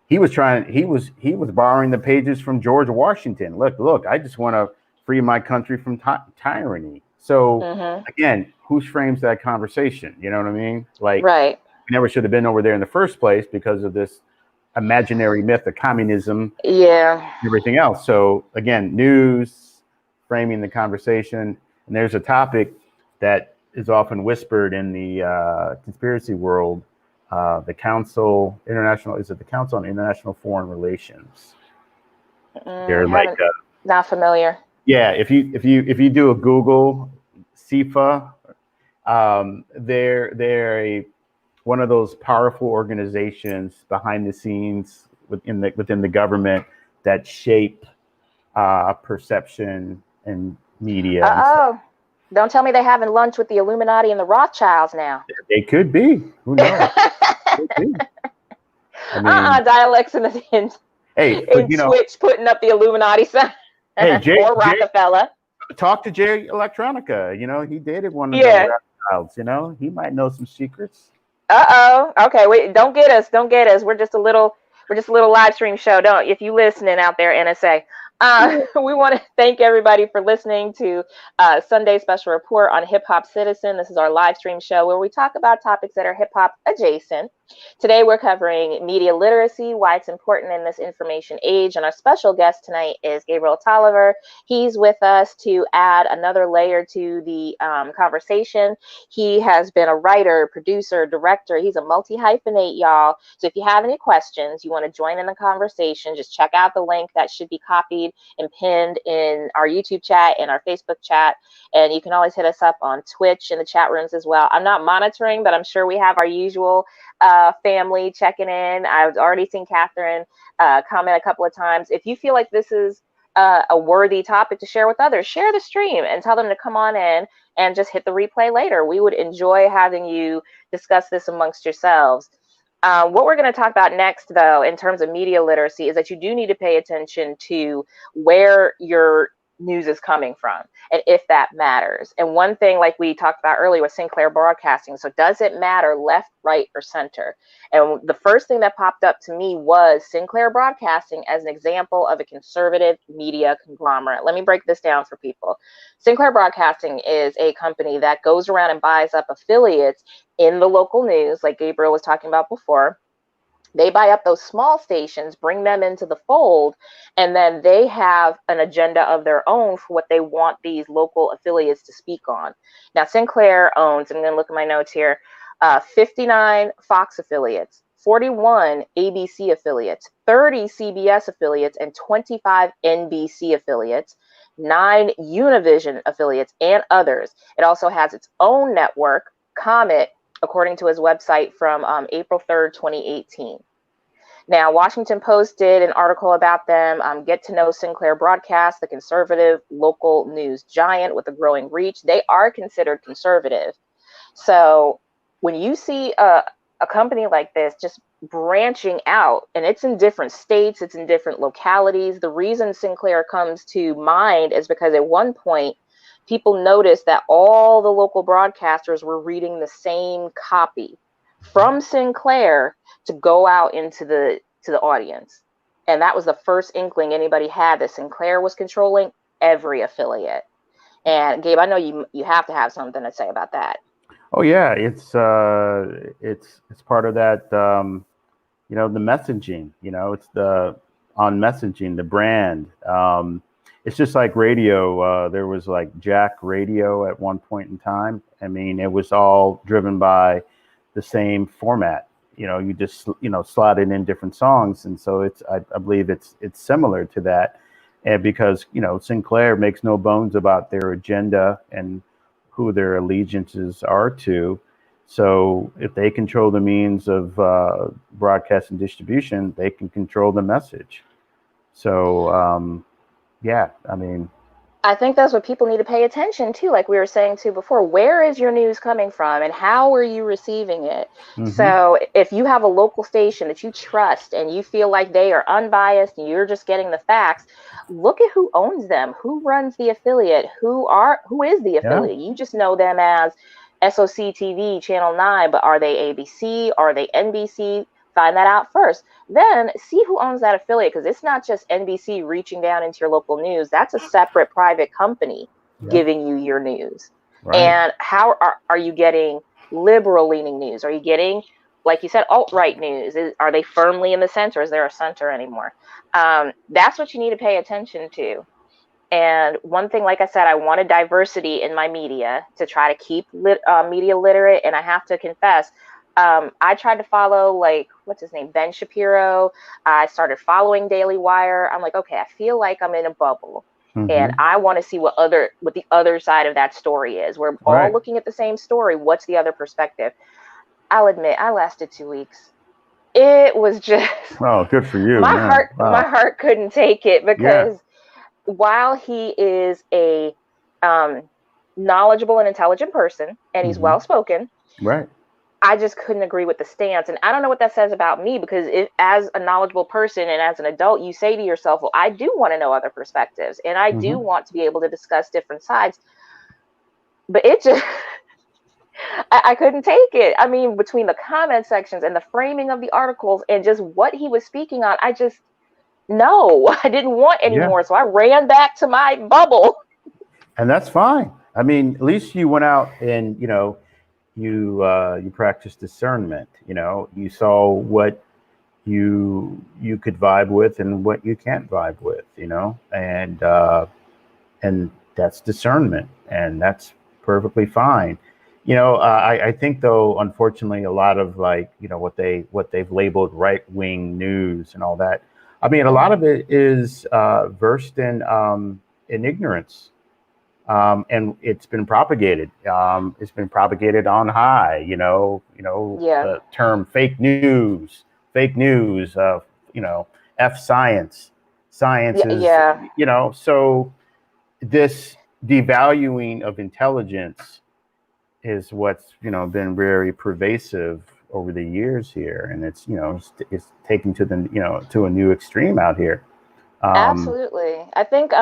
[SPEAKER 1] he was borrowing the pages from George Washington. Look, I just want to free my country from tyranny. So
[SPEAKER 2] Mm-hmm.
[SPEAKER 1] again, who frames that conversation? You know what I mean? Like,
[SPEAKER 2] Right.
[SPEAKER 1] we never should have been over there in the first place because of this imaginary myth of communism
[SPEAKER 2] Yeah.
[SPEAKER 1] and everything else. So again, news, framing the conversation, and there's a topic that is often whispered in the conspiracy world. The Council International, is it the Council on International Foreign Relations? They're like,
[SPEAKER 2] Haven't, not familiar.
[SPEAKER 1] yeah. If you do a Google CIFA, they're one of those powerful organizations behind the scenes within the government that shape perception and media and stuff.
[SPEAKER 2] Uh-oh. Don't tell me they're having lunch with the Illuminati and the Rothschilds now.
[SPEAKER 1] They could be. Who knows? Could be. I mean,
[SPEAKER 2] Dialects in
[SPEAKER 1] hey, but
[SPEAKER 2] Twitch putting up the Illuminati sign.
[SPEAKER 1] hey, Jay,
[SPEAKER 2] Or Rockefeller.
[SPEAKER 1] talk to Jerry Electronica. He dated one of
[SPEAKER 2] Yeah.
[SPEAKER 1] the Rothschilds. He might know some secrets.
[SPEAKER 2] Uh-oh. Okay, wait, don't get us. Don't get us. We're just a little live stream show. Don't, if you listening out there, NSA. We want to thank everybody for listening to Sunday Special Report on Hip Hop Citizen. This is our live stream show where we talk about topics that are hip hop adjacent. Today we're covering media literacy, why it's important in this information age, and our special guest tonight is Gabriel Tolliver. He's with us to add another layer to the conversation. He has been a writer, producer, director. He's a multi-hyphenate, y'all. So if you have any questions, you want to join in the conversation, just check out the link that should be copied and pinned in our YouTube chat and our Facebook chat. And you can always hit us up on Twitch in the chat rooms as well. I'm not monitoring, but I'm sure we have our usual family checking in. I've already seen Catherine comment a couple of times. If you feel like this is a worthy topic to share with others, share the stream and tell them to come on in and just hit the replay later. We would enjoy having you discuss this amongst yourselves. What we're going to talk about next, though, in terms of media literacy, is that you do need to pay attention to where your news is coming from and if that matters. And one thing, like we talked about earlier with Sinclair Broadcasting, so does it matter left, right, or center? And the first thing that popped up to me was Sinclair Broadcasting as an example of a conservative media conglomerate. Let me break this down for people. Sinclair Broadcasting is a company that goes around and buys up affiliates in the local news, like Gabriel was talking about before. They buy up those small stations, bring them into the fold, and then they have an agenda of their own for what they want these local affiliates to speak on. Now, Sinclair owns, I'm going to look at my notes here, 59 Fox affiliates, 41 ABC affiliates, 30 CBS affiliates, and 25 NBC affiliates, 9 Univision affiliates, and others. It also has its own network, Comet, according to his website from April 3rd, 2018. Now, Washington Post did an article about them. Get to know Sinclair Broadcast, the conservative local news giant with a growing reach. They are considered conservative. So when you see a company like this just branching out, and it's in different states, it's in different localities, the reason Sinclair comes to mind is because at one point, people noticed that all the local broadcasters were reading the same copy from Sinclair to go out into the audience. And that was the first inkling anybody had that Sinclair was controlling every affiliate. And Gabe, I know you have to have something to say about that.
[SPEAKER 1] Oh yeah, it's part of that, the messaging. It's the on messaging, the brand. It's just like radio. There was like Jack Radio at one point in time. I mean, it was all driven by the same format. You just slot it in different songs, and so I believe it's similar to that, and because Sinclair makes no bones about their agenda and who their allegiances are to. So if they control the means of broadcast and distribution, they can control the message. So yeah, I mean,
[SPEAKER 2] I think that's what people need to pay attention to. Like we were saying too before, where is your news coming from and how are you receiving it? Mm-hmm. So if you have a local station that you trust and you feel like they are unbiased and you're just getting the facts, look at who owns them, who runs the affiliate, who is the affiliate. Yeah. You just know them as SOC TV, Channel 9, but are they ABC? Are they NBC? Find that out first. Then see who owns that affiliate, because it's not just NBC reaching down into your local news. That's a separate private company giving you your news. Right. And how are you getting liberal leaning news? Are you getting, like you said, alt-right news? Are they firmly in the center? Is there a center anymore? That's what you need to pay attention to. And one thing, like I said, I wanted diversity in my media to try to keep media literate. And I have to confess, I tried to follow, like, what's his name? Ben Shapiro. I started following Daily Wire. I'm like, okay, I feel like I'm in a bubble. Mm-hmm. And I want to see what the other side of that story is. We're all looking at the same story. What's the other perspective? I'll admit, I lasted 2 weeks. It was just,
[SPEAKER 1] oh, good for you.
[SPEAKER 2] My heart couldn't take it, because while he is a knowledgeable and intelligent person, and he's well-spoken,
[SPEAKER 1] right,
[SPEAKER 2] I just couldn't agree with the stance. And I don't know what that says about me, because as a knowledgeable person and as an adult, you say to yourself, well, I do want to know other perspectives, and I do want to be able to discuss different sides. But it just, I couldn't take it. I mean, between the comment sections and the framing of the articles and just what he was speaking on, I didn't want anymore. So I ran back to my bubble.
[SPEAKER 1] And that's fine. I mean, at least you went out and, you practiced discernment. You saw what you could vibe with and what you can't vibe with, and that's discernment, and that's perfectly fine. I think, though, unfortunately, a lot of what they've labeled right-wing news and all that, I mean, a lot of it is versed in ignorance. And it's been propagated. It's been propagated on high. The term fake news. F science. Science is. So this devaluing of intelligence is what's been very pervasive over the years here, and it's taken to the to a new extreme out here.
[SPEAKER 2] Absolutely, I think.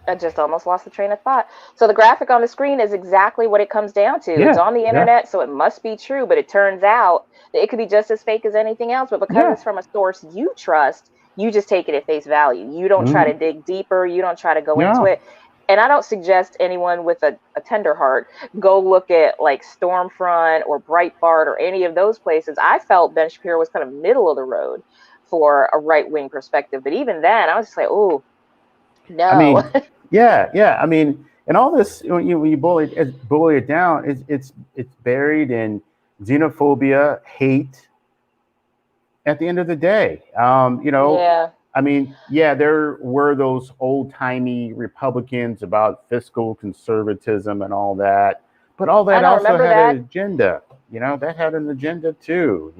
[SPEAKER 2] I just almost lost the train of thought. So the graphic on the screen is exactly what it comes down to. It's on the internet, so it must be true. But it turns out that it could be just as fake as anything else. But because it's from a source you trust, you just take it at face value. You don't try to dig deeper. You don't try to go into it. And I don't suggest anyone with a tender heart go look at like Stormfront or Breitbart or any of those places. I felt Ben Shapiro was kind of middle of the road for a right-wing perspective. But even then, I was just like, oh, no.
[SPEAKER 1] I mean, I mean, And all this, when you bully it down, it's buried in xenophobia, hate. At the end of the day,
[SPEAKER 2] Yeah.
[SPEAKER 1] I mean, yeah, there were those old timey Republicans about fiscal conservatism and all that, but all
[SPEAKER 2] I
[SPEAKER 1] that
[SPEAKER 2] don't
[SPEAKER 1] also
[SPEAKER 2] remember
[SPEAKER 1] had an
[SPEAKER 2] that.
[SPEAKER 1] agenda. That had an agenda too.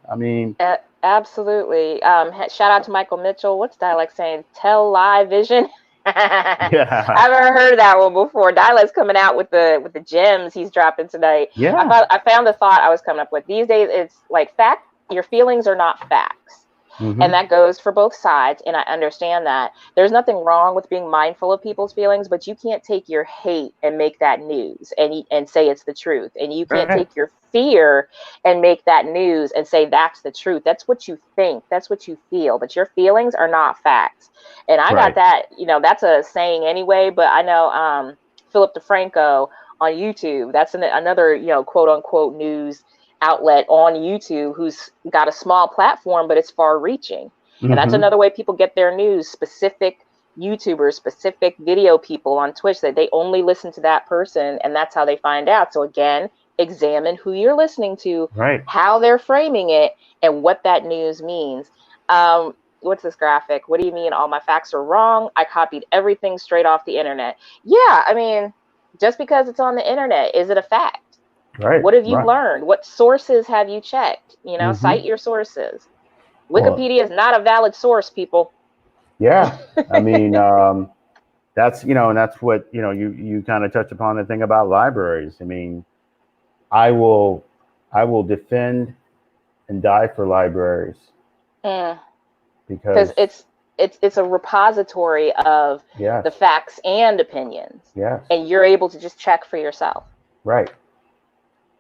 [SPEAKER 1] I mean,
[SPEAKER 2] Absolutely. Shout out to Michael Mitchell. What's Dialect saying? Tell lie vision. I
[SPEAKER 1] yeah,
[SPEAKER 2] haven't heard that one before. Dialect's coming out with the gems he's dropping tonight.
[SPEAKER 1] yeah,
[SPEAKER 2] I found the thought I was coming up with. These days it's like fact, your feelings are not facts.
[SPEAKER 1] hmm
[SPEAKER 2] And that goes for both sides, and I understand that. There's nothing wrong with being mindful of people's feelings, but you can't take your hate and make that news and say it's the truth. And you can't
[SPEAKER 1] right,
[SPEAKER 2] take your fear and make that news and say that's the truth. That's what you think, that's what you feel, but your feelings are not facts. And I got
[SPEAKER 1] right,
[SPEAKER 2] that, that's a saying anyway, but I know Philip DeFranco on YouTube, that's another, quote unquote news outlet on YouTube who's got a small platform, but it's far reaching. And that's
[SPEAKER 1] hmm
[SPEAKER 2] another way people get their news. Specific YouTubers, specific video people on Twitch, that they only listen to that person, and that's how they find out. So again, examine who you're listening to,
[SPEAKER 1] right.
[SPEAKER 2] how they're framing it, and what that news means. What's this graphic? What do you mean all my facts are wrong? I copied everything straight off the internet. Yeah, I mean, just because it's on the internet, is it a fact?
[SPEAKER 1] Right,
[SPEAKER 2] What have you
[SPEAKER 1] right.
[SPEAKER 2] learned? What sources have you checked?
[SPEAKER 1] hmm
[SPEAKER 2] Cite your sources.
[SPEAKER 1] Well,
[SPEAKER 2] Wikipedia is not a valid source, people.
[SPEAKER 1] yeah. I mean, that's and that's what you kind of touched upon the thing about libraries. I mean, I will I will defend and die for libraries
[SPEAKER 2] Because
[SPEAKER 1] because
[SPEAKER 2] it's a repository of
[SPEAKER 1] yes,
[SPEAKER 2] the facts and opinions,
[SPEAKER 1] yes,
[SPEAKER 2] and you're able to just check for yourself.
[SPEAKER 1] right.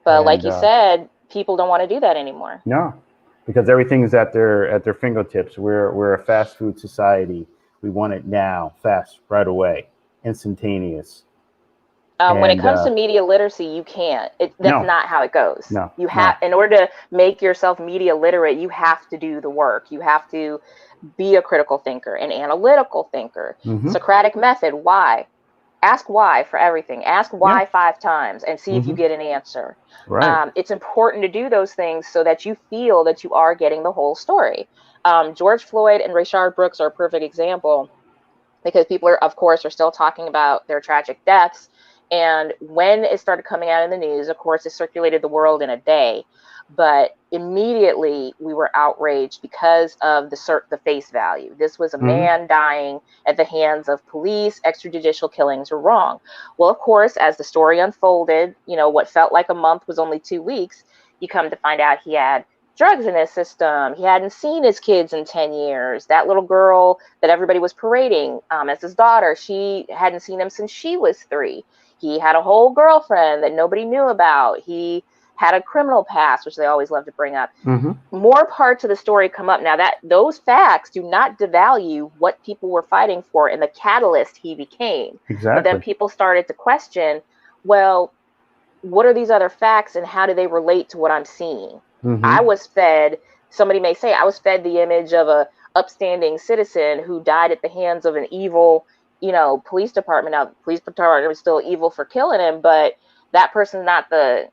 [SPEAKER 2] But like
[SPEAKER 1] And
[SPEAKER 2] you said, people don't want to do that anymore.
[SPEAKER 1] no, because everything's at their fingertips. We're a fast food society. We want it now, fast, right away, instantaneous.
[SPEAKER 2] When it
[SPEAKER 1] And
[SPEAKER 2] comes to media literacy, you can't. That's
[SPEAKER 1] no,
[SPEAKER 2] not how it goes.
[SPEAKER 1] no,
[SPEAKER 2] You have,
[SPEAKER 1] no.
[SPEAKER 2] in order to make yourself media literate, you have to do the work. You have to be a critical thinker, an analytical thinker.
[SPEAKER 1] hmm
[SPEAKER 2] Socratic method. Why? Ask why for everything. Ask
[SPEAKER 1] Yeah.
[SPEAKER 2] why 5 times and see if you
[SPEAKER 1] hmm
[SPEAKER 2] get an answer.
[SPEAKER 1] Right.
[SPEAKER 2] It's important to do those things so that you feel that you are getting the whole story. George Floyd and Rayshard Brooks are a perfect example, because people are, of course, are still talking about their tragic deaths. And when it started coming out in the news, of course, it circulated the world in a day. But immediately we were outraged because of the face value. This was a
[SPEAKER 1] hmm
[SPEAKER 2] man dying at the hands of police. Extrajudicial killings are wrong. Well, of course, as the story unfolded, what felt like a month was only 2 weeks. You come to find out he had drugs in his system. He hadn't seen his kids in 10 years. That little girl that everybody was parading as his daughter, she hadn't seen him since she was 3. He had a whole girlfriend that nobody knew about. He had a criminal past, which they always love to bring up.
[SPEAKER 1] hmm
[SPEAKER 2] More parts of the story come up now. That those facts do not devalue what people were fighting for and the catalyst he became. But then
[SPEAKER 1] Exactly.
[SPEAKER 2] people started to question, well, what are these other facts and how do they relate to what I'm seeing?
[SPEAKER 1] hmm
[SPEAKER 2] I was fed, somebody may say, I was fed the image of a upstanding citizen who died at the hands of an evil, police department. Now, the police department was still evil for killing him, but that person's not the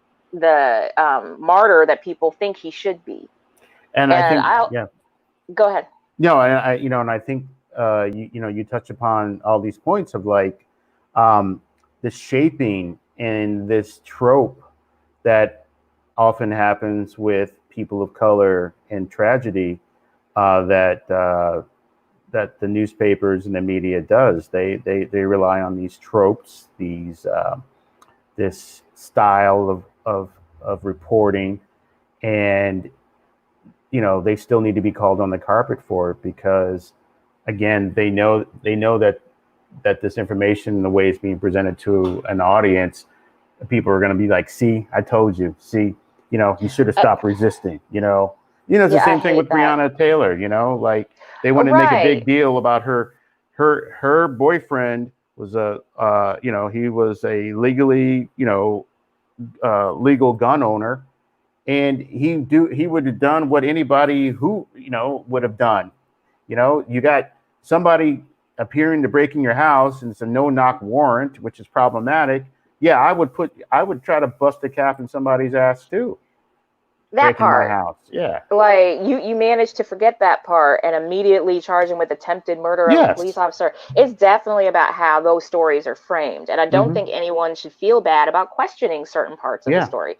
[SPEAKER 2] martyr that people think he should be.
[SPEAKER 1] And I
[SPEAKER 2] And
[SPEAKER 1] think,
[SPEAKER 2] I'll
[SPEAKER 1] yeah,
[SPEAKER 2] go ahead.
[SPEAKER 1] no, and I think, you touch upon all these points of like, the shaping and this trope that often happens with people of color in tragedy, that the newspapers and the media does. They rely on these tropes, this style of reporting, and they still need to be called on the carpet for it because, again, they know that this information, the way it's being presented to an audience, people are going to be like, "See, I told you. See, you should have stopped resisting." It's the
[SPEAKER 2] Yeah, I
[SPEAKER 1] same thing with
[SPEAKER 2] hate that.
[SPEAKER 1] Breonna Taylor. Like they want to make a big
[SPEAKER 2] Right.
[SPEAKER 1] deal about her boyfriend was he was a legally legal gun owner, and he would have done what anybody who would have done. You got somebody appearing to break in your house and it's a no-knock warrant, which is problematic, yeah, I would try to bust a cap in somebody's ass too.
[SPEAKER 2] That
[SPEAKER 1] Breaking my
[SPEAKER 2] part.
[SPEAKER 1] house. Yeah.
[SPEAKER 2] Like you managed to forget that part and immediately charge him with attempted murder of a
[SPEAKER 1] Yes.
[SPEAKER 2] police officer. It's definitely about how those stories are framed. And I don't think anyone should feel bad about questioning certain parts of the story.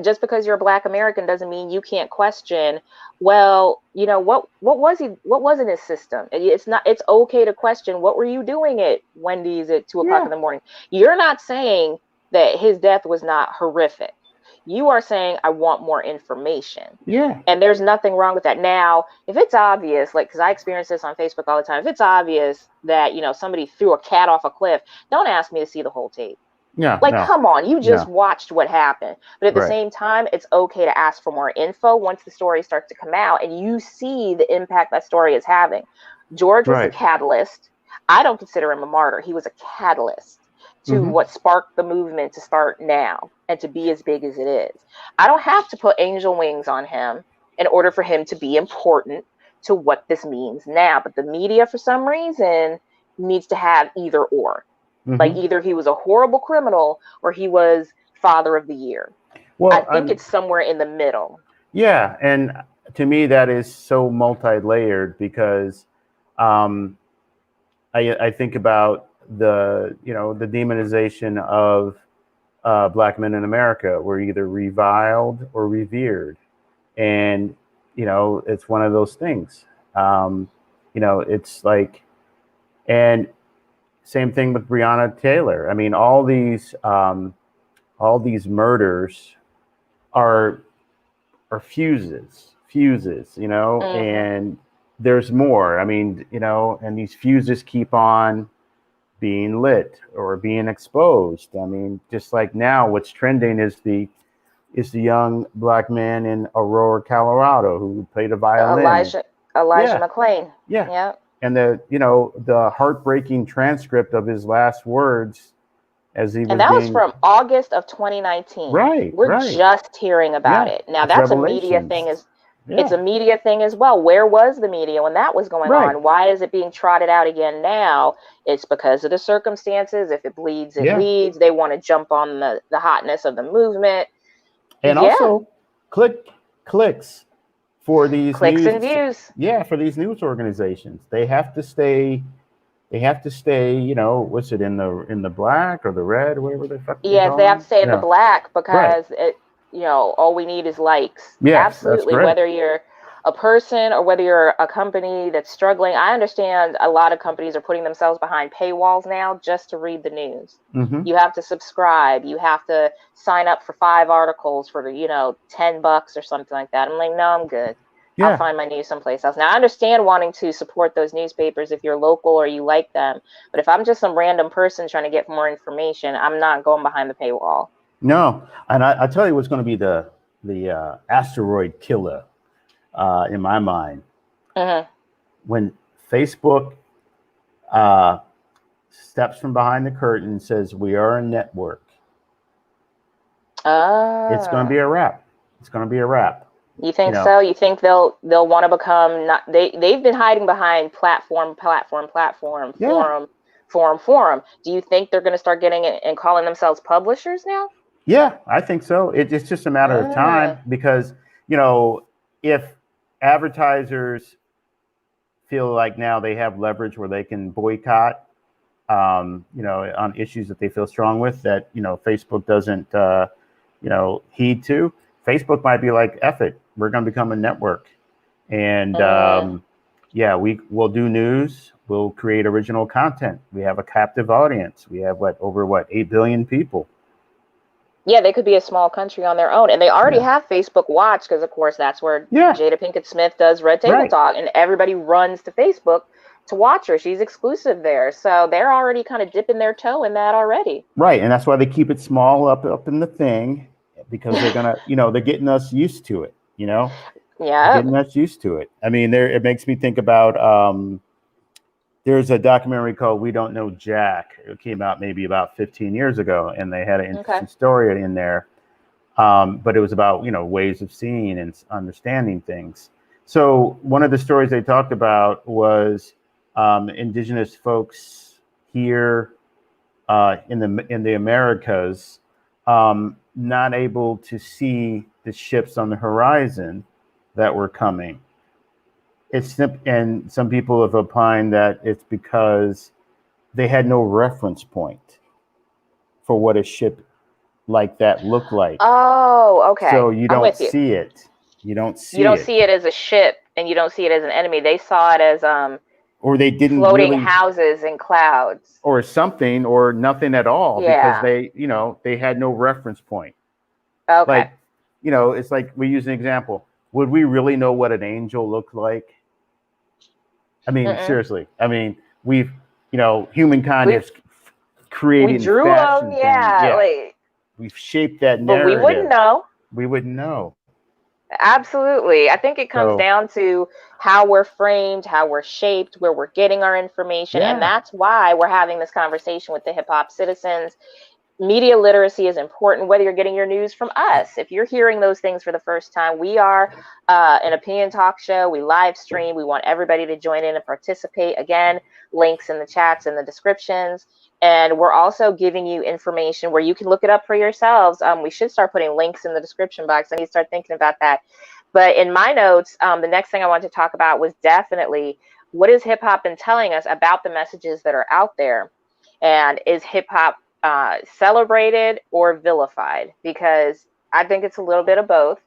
[SPEAKER 2] Just because you're a Black American doesn't mean you can't question, well, you know, what was in his system? It's okay to question, what were you doing at Wendy's at 2:00 in the morning? You're not saying that his death was not horrific. You are saying, I want more information.
[SPEAKER 1] Yeah.
[SPEAKER 2] And there's nothing wrong with that. Now, if it's obvious, like, because I experience this on Facebook all the time, if it's obvious that, you know, somebody threw a cat off a cliff, don't ask me to see the whole tape.
[SPEAKER 1] Yeah.
[SPEAKER 2] Like, come on, you just watched what happened. But at the same time, it's okay to ask for more info once the story starts to come out and you see the impact that story is having. George was a catalyst. I don't consider him a martyr. He was a catalyst to what sparked the movement to start now and to be as big as it is. I don't have to put angel wings on him in order for him to be important to what this means now. But the media, for some reason, needs to have either or. Like, either he was a horrible criminal or he was Father of the Year. Well, I think it's somewhere in the middle.
[SPEAKER 1] Yeah, and to me that is so multi-layered because I think about the demonization of Black men in America. We're either reviled or revered, and it's one of those things. It's like, and same thing with Breonna Taylor. I mean, all these murders are fuses, and there's more. I mean, and these fuses keep on being lit or being exposed. I mean, just like now, what's trending is the young Black man in Aurora, Colorado, who played a violin.
[SPEAKER 2] Elijah McClain.
[SPEAKER 1] Yeah. And the heartbreaking transcript of his last words as he was
[SPEAKER 2] and that was from August of 2019.
[SPEAKER 1] Right.
[SPEAKER 2] We're just hearing about it. Now that's a media thing it's a media thing as well. Where was the media when that was going on? Why is it being trotted out again now? It's because of the circumstances. If it bleeds, it leads. They want to jump on the hotness of the movement.
[SPEAKER 1] And also clicks for these
[SPEAKER 2] clicks and views.
[SPEAKER 1] Yeah, for these news organizations. They have to stay, what's it, in the black or the red, whatever they fucking
[SPEAKER 2] they have to stay in the black because all we need is likes. Absolutely. Whether you're a person or whether you're a company that's struggling. I understand a lot of companies are putting themselves behind paywalls now just to read the news. You have to subscribe. You have to sign up for 5 articles for $10 or something like that. I'm like, no, I'm good. I'll find my news someplace else. Now, I understand wanting to support those newspapers if you're local or you like them. But if I'm just some random person trying to get more information, I'm not going behind the paywall.
[SPEAKER 1] No. And I tell you what's going to be the asteroid killer in my mind. When Facebook steps from behind the curtain and says, we are a network. It's going to be a wrap. It's going to be a wrap.
[SPEAKER 2] You think so? You think they'll want to become they've been hiding behind platform, forum. Do you think they're going to start getting it and calling themselves publishers now? Yeah,
[SPEAKER 1] I think so. It's just a matter of time because, if advertisers feel like now they have leverage where they can boycott, on issues that they feel strong with that, Facebook doesn't, heed to, Facebook might be like, F it, we're going to become a network. And we'll do news. We'll create original content. We have a captive audience. We have over 8 billion people.
[SPEAKER 2] Yeah, they could be a small country on their own. And they already have Facebook Watch because, of course, that's where Jada Pinkett Smith does Red Table Talk. And everybody runs to Facebook to watch her. She's exclusive there. So they're already kind of dipping their toe in that already.
[SPEAKER 1] Right. And that's why they keep it small up in the thing because they're going to, they're getting us used to it,
[SPEAKER 2] Yeah.
[SPEAKER 1] Getting us used to it. I mean, it makes me think about there's a documentary called We Don't Know Jack. It came out maybe about 15 years ago, and they had an interesting story in there. But it was about, ways of seeing and understanding things. So one of the stories they talked about was indigenous folks here in the Americas not able to see the ships on the horizon that were coming. And some people have opined that it's because they had no reference point for what a ship like that looked like.
[SPEAKER 2] Oh, okay.
[SPEAKER 1] So you
[SPEAKER 2] I'm
[SPEAKER 1] don't
[SPEAKER 2] with you.
[SPEAKER 1] see it. You don't see
[SPEAKER 2] it as a ship, and you don't see it as an enemy. They saw it as
[SPEAKER 1] or they didn't
[SPEAKER 2] floating
[SPEAKER 1] really,
[SPEAKER 2] houses in clouds.
[SPEAKER 1] or something, or nothing at all, because
[SPEAKER 2] Yeah.
[SPEAKER 1] they had no reference point.
[SPEAKER 2] Okay.
[SPEAKER 1] Like, it's like, we use an example. Would we really know what an angel looked like? I mean, seriously. I mean, humankind has created
[SPEAKER 2] we
[SPEAKER 1] and
[SPEAKER 2] drew them,
[SPEAKER 1] fashioned things. Yeah.
[SPEAKER 2] like,
[SPEAKER 1] We've shaped that
[SPEAKER 2] but
[SPEAKER 1] narrative.
[SPEAKER 2] we wouldn't know.
[SPEAKER 1] We wouldn't know.
[SPEAKER 2] Absolutely. I think it comes
[SPEAKER 1] So,
[SPEAKER 2] down to how we're framed, how we're shaped, where we're getting our information.
[SPEAKER 1] Yeah.
[SPEAKER 2] And that's why we're having this conversation with the Hip Hop Citizens. Media literacy is important, whether you're getting your news from us. If you're hearing those things for the first time, we are an opinion talk show. We live stream. We want everybody to join in and participate. Again, links in the chats and the descriptions. And we're also giving you information where you can look it up for yourselves. We should start putting links in the description box. I need to start thinking about that. But in my notes, the next thing I wanted to talk about was definitely, what has hip hop been telling us about the messages that are out there? And is hip hop celebrated or vilified? Because I think it's a little bit of both.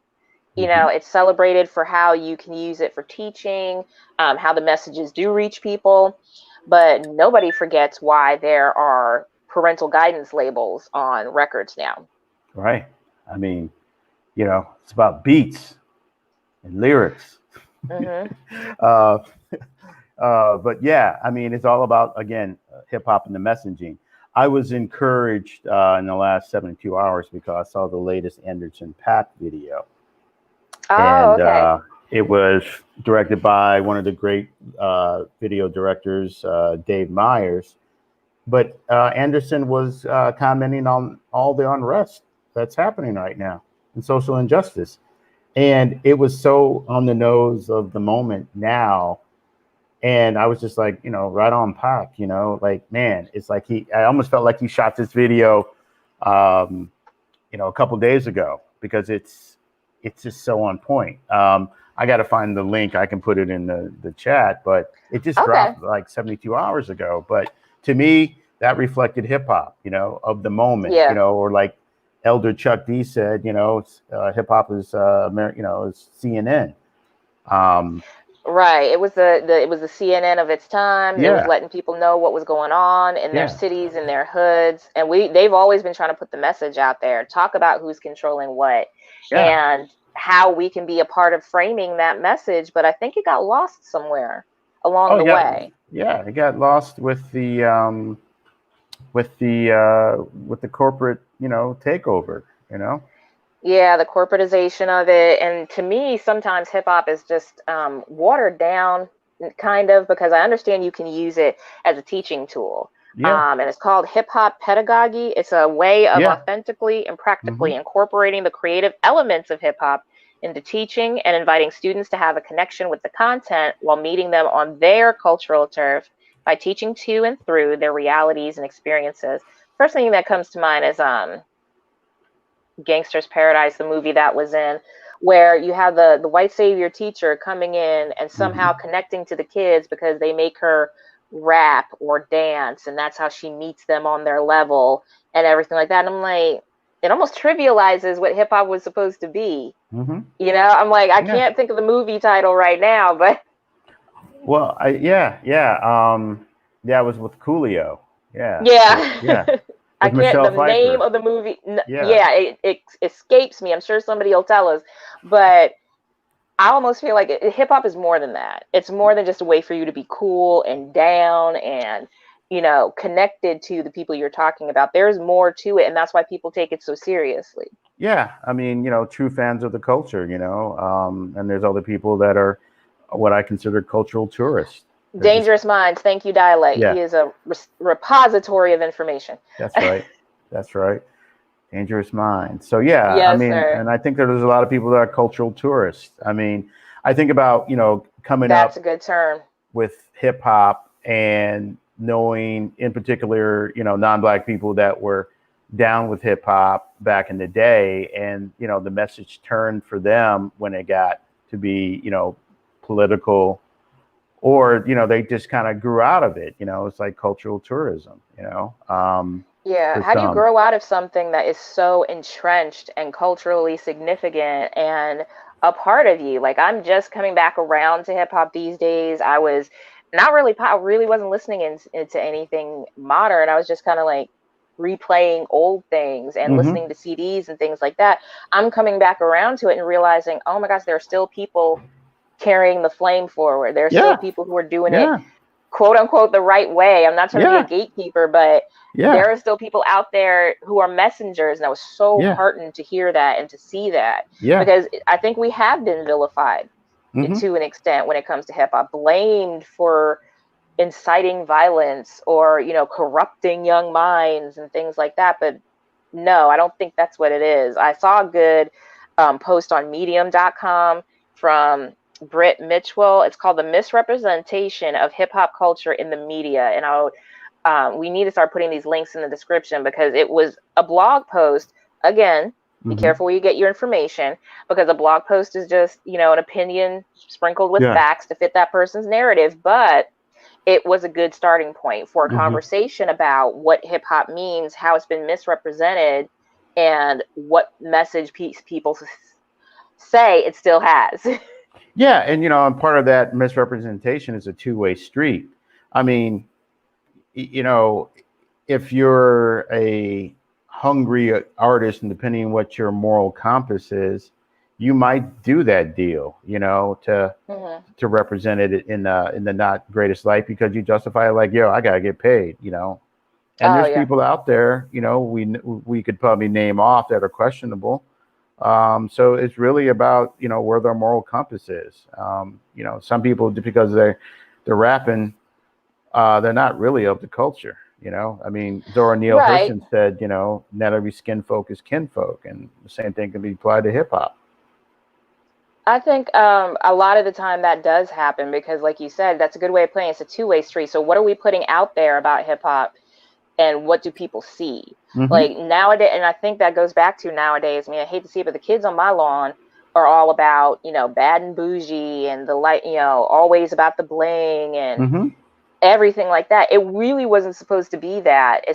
[SPEAKER 2] It's celebrated for how you can use it for teaching, how the messages do reach people, but nobody forgets why there are parental guidance labels on records now.
[SPEAKER 1] Right. I mean, it's about beats and lyrics. But yeah, I mean, it's all about, again, hip hop and the messaging. I was encouraged in the last 72 hours because I saw the latest Anderson .Paak video.
[SPEAKER 2] Okay.
[SPEAKER 1] It was directed by one of the great video directors, Dave Meyers. But Anderson was commenting on all the unrest that's happening right now and social injustice. And it was so on the nose of the moment now. And I was just like, right on Pac, like, man, it's like I almost felt like he shot this video, a couple days ago, because it's just so on point. I got to find the link. I can put it in the chat, but it just dropped like 72 hours ago. But to me, that reflected hip hop, of the moment, or like Elder Chuck D said, hip hop is, is CNN.
[SPEAKER 2] Right. It was the CNN of its time.
[SPEAKER 1] Yeah.
[SPEAKER 2] It was letting people know what was going on in their cities, in their hoods. And they've always been trying to put the message out there, talk about who's controlling what, and how we can be a part of framing that message. But I think it got lost somewhere along the way.
[SPEAKER 1] Yeah, it got lost with the corporate, takeover,
[SPEAKER 2] Yeah, the corporatization of it. And to me, sometimes hip hop is just watered down, kind of, because I understand you can use it as a teaching tool. And it's called hip hop pedagogy. It's a way of authentically and practically incorporating the creative elements of hip hop into teaching and inviting students to have a connection with the content while meeting them on their cultural turf by teaching to and through their realities and experiences. First thing that comes to mind is Gangster's Paradise, the movie that was in, where you have the white savior teacher coming in and somehow connecting to the kids because they make her rap or dance, and that's how she meets them on their level and everything like that. And I'm like, it almost trivializes what hip hop was supposed to be. I'm like, I can't think of the movie title right now, but
[SPEAKER 1] well, it was with Coolio.
[SPEAKER 2] I can't.
[SPEAKER 1] Michelle
[SPEAKER 2] The
[SPEAKER 1] Pfeiffer.
[SPEAKER 2] name of the movie. It escapes me. I'm sure somebody will tell us, but I almost feel like hip hop is more than that. It's more than just a way for you to be cool and down and, connected to the people you're talking about. There's more to it, and that's why people take it so seriously.
[SPEAKER 1] Yeah, I mean, true fans of the culture, and there's other people that are what I consider cultural tourists.
[SPEAKER 2] Dangerous Minds, thank you, Dialect.
[SPEAKER 1] Yeah.
[SPEAKER 2] He is a repository of information.
[SPEAKER 1] That's right. That's right. Dangerous Minds. So yeah,
[SPEAKER 2] yes,
[SPEAKER 1] I mean,
[SPEAKER 2] sir.
[SPEAKER 1] And I think that there's a lot of people that are cultural tourists. I mean, I think about, coming
[SPEAKER 2] That's
[SPEAKER 1] up
[SPEAKER 2] a good term.
[SPEAKER 1] with hip hop and knowing in particular, non-Black people that were down with hip hop back in the day, and the message turned for them when it got to be political, or they just kind of grew out of it. It's like cultural tourism.
[SPEAKER 2] Yeah, how do you grow out of something that is so entrenched and culturally significant and a part of you? Like, I'm just coming back around to hip hop these days. I was not really, I really wasn't listening into anything modern. I was just kind of like replaying old things and listening to CDs and things like that. I'm coming back around to it and realizing, oh my gosh, there are still people carrying the flame forward. There are still people who are doing it, quote unquote, the right way. I'm not trying to be a gatekeeper, but there are still people out there who are messengers. And I was so heartened to hear that and to see that, because I think we have been vilified to an extent when it comes to hip hop, blamed for inciting violence or, corrupting young minds and things like that. But no, I don't think that's what it is. I saw a good post on medium.com from Britt Mitchell. It's called The Misrepresentation of Hip Hop Culture in the Media. And we need to start putting these links in the description, because it was a blog post. Again, be careful where you get your information, because a blog post is just, an opinion sprinkled with facts to fit that person's narrative. But it was a good starting point for a conversation about what hip hop means, how it's been misrepresented, and what message people say it still has.
[SPEAKER 1] Yeah, and part of that misrepresentation is a two-way street. I mean, if you're a hungry artist, and depending on what your moral compass is, you might do that deal, to represent it in the not greatest light, because you justify it like, yo, I gotta get paid, And there's people out there, we could probably name off that are questionable. So it's really about, where their moral compass is. Some people, because they're rapping, they're not really of the culture. I mean, Zora Neale Hurston said, not every skin folk is kinfolk, and the same thing can be applied to hip hop.
[SPEAKER 2] I think a lot of the time that does happen, because like you said, that's a good way of playing. It's a two-way street. So what are we putting out there about hip hop, and what do people see? Like nowadays, and I think that goes back to nowadays. I mean, I hate to see it, but the kids on my lawn are all about, bad and bougie, and the light, always about the bling and everything like that. It really wasn't supposed to be that.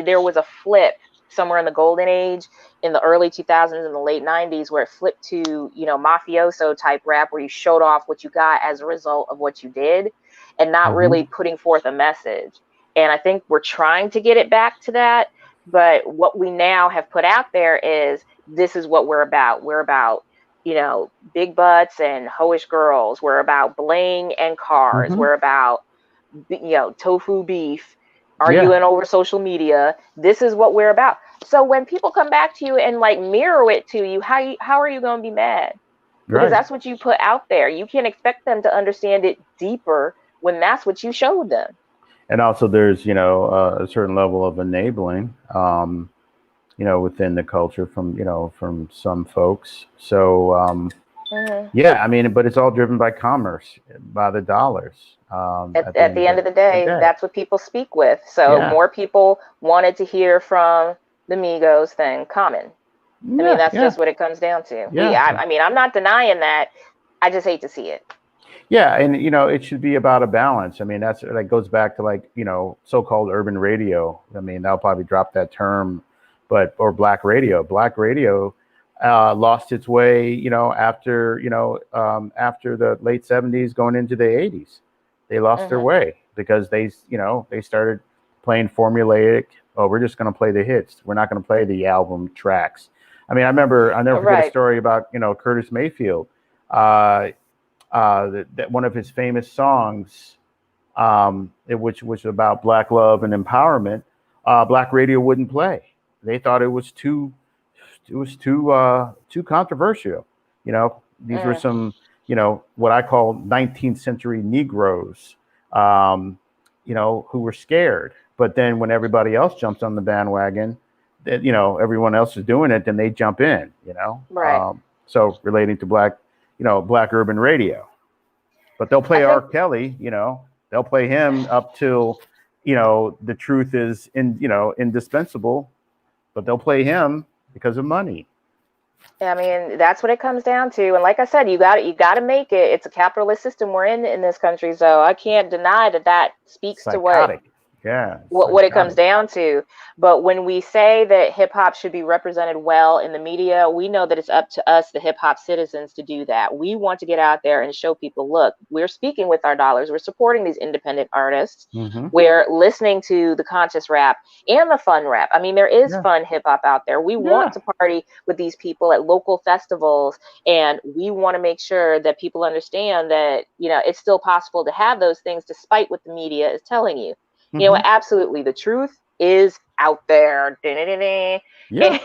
[SPEAKER 2] There was a flip somewhere in the golden age in the early 2000s and the late 90s, where it flipped to, mafioso type rap, where you showed off what you got as a result of what you did, and not really putting forth a message. And I think we're trying to get it back to that. But what we now have put out there is, this is what we're about. We're about, big butts and hoish girls. We're about bling and cars. We're about, tofu beef, arguing over social media. This is what we're about. So when people come back to you and like mirror it to you, how are you going to be mad? Because that's what you put out there. You can't expect them to understand it deeper when that's what you showed them.
[SPEAKER 1] And also there's, a certain level of enabling, within the culture from some folks. So, I mean, but it's all driven by commerce, by the dollars.
[SPEAKER 2] At the end of the day, that's what people speak with. So more people wanted to hear from the Migos than Common. I mean, that's just what it comes down to. I mean, I'm not denying that. I just hate to see it.
[SPEAKER 1] Yeah, and it should be about a balance. I mean, that goes back to so-called urban radio. I mean, they'll probably drop that term, or black radio. Black radio lost its way, after the late 70s going into the 80s. They lost their way because they started playing formulaic. Oh, we're just going to play the hits. We're not going to play the album tracks. I mean, I'll never forget a story about Curtis Mayfield. That one of his famous songs, which was about Black love and empowerment, black radio wouldn't play. They thought it was too controversial. These were some, what I call 19th century Negroes, who were scared. But then when everybody else jumps on the bandwagon, that everyone else is doing it, then they jump in. So relating to black urban radio, but they'll play R. Kelly. They'll They'll play him up till, the truth is indispensable, but they'll play him because of money.
[SPEAKER 2] I mean, that's what it comes down to. And like I said, you got to make it. It's a capitalist system we're in this country, so I can't deny that speaks to
[SPEAKER 1] Psychotic. Yeah.
[SPEAKER 2] what it comes down to. But when we say that hip hop should be represented well in the media, we know that it's up to us, the hip hop citizens, to do that. We want to get out there and show people, look, we're speaking with our dollars. We're supporting these independent artists.
[SPEAKER 1] Mm-hmm.
[SPEAKER 2] We're listening to the conscious rap and the fun rap. I mean, there is fun hip hop out there. We want to party with these people at local festivals, and we want to make sure that people understand that, it's still possible to have those things despite what the media is telling you. Absolutely. The truth is out there.
[SPEAKER 1] Yeah.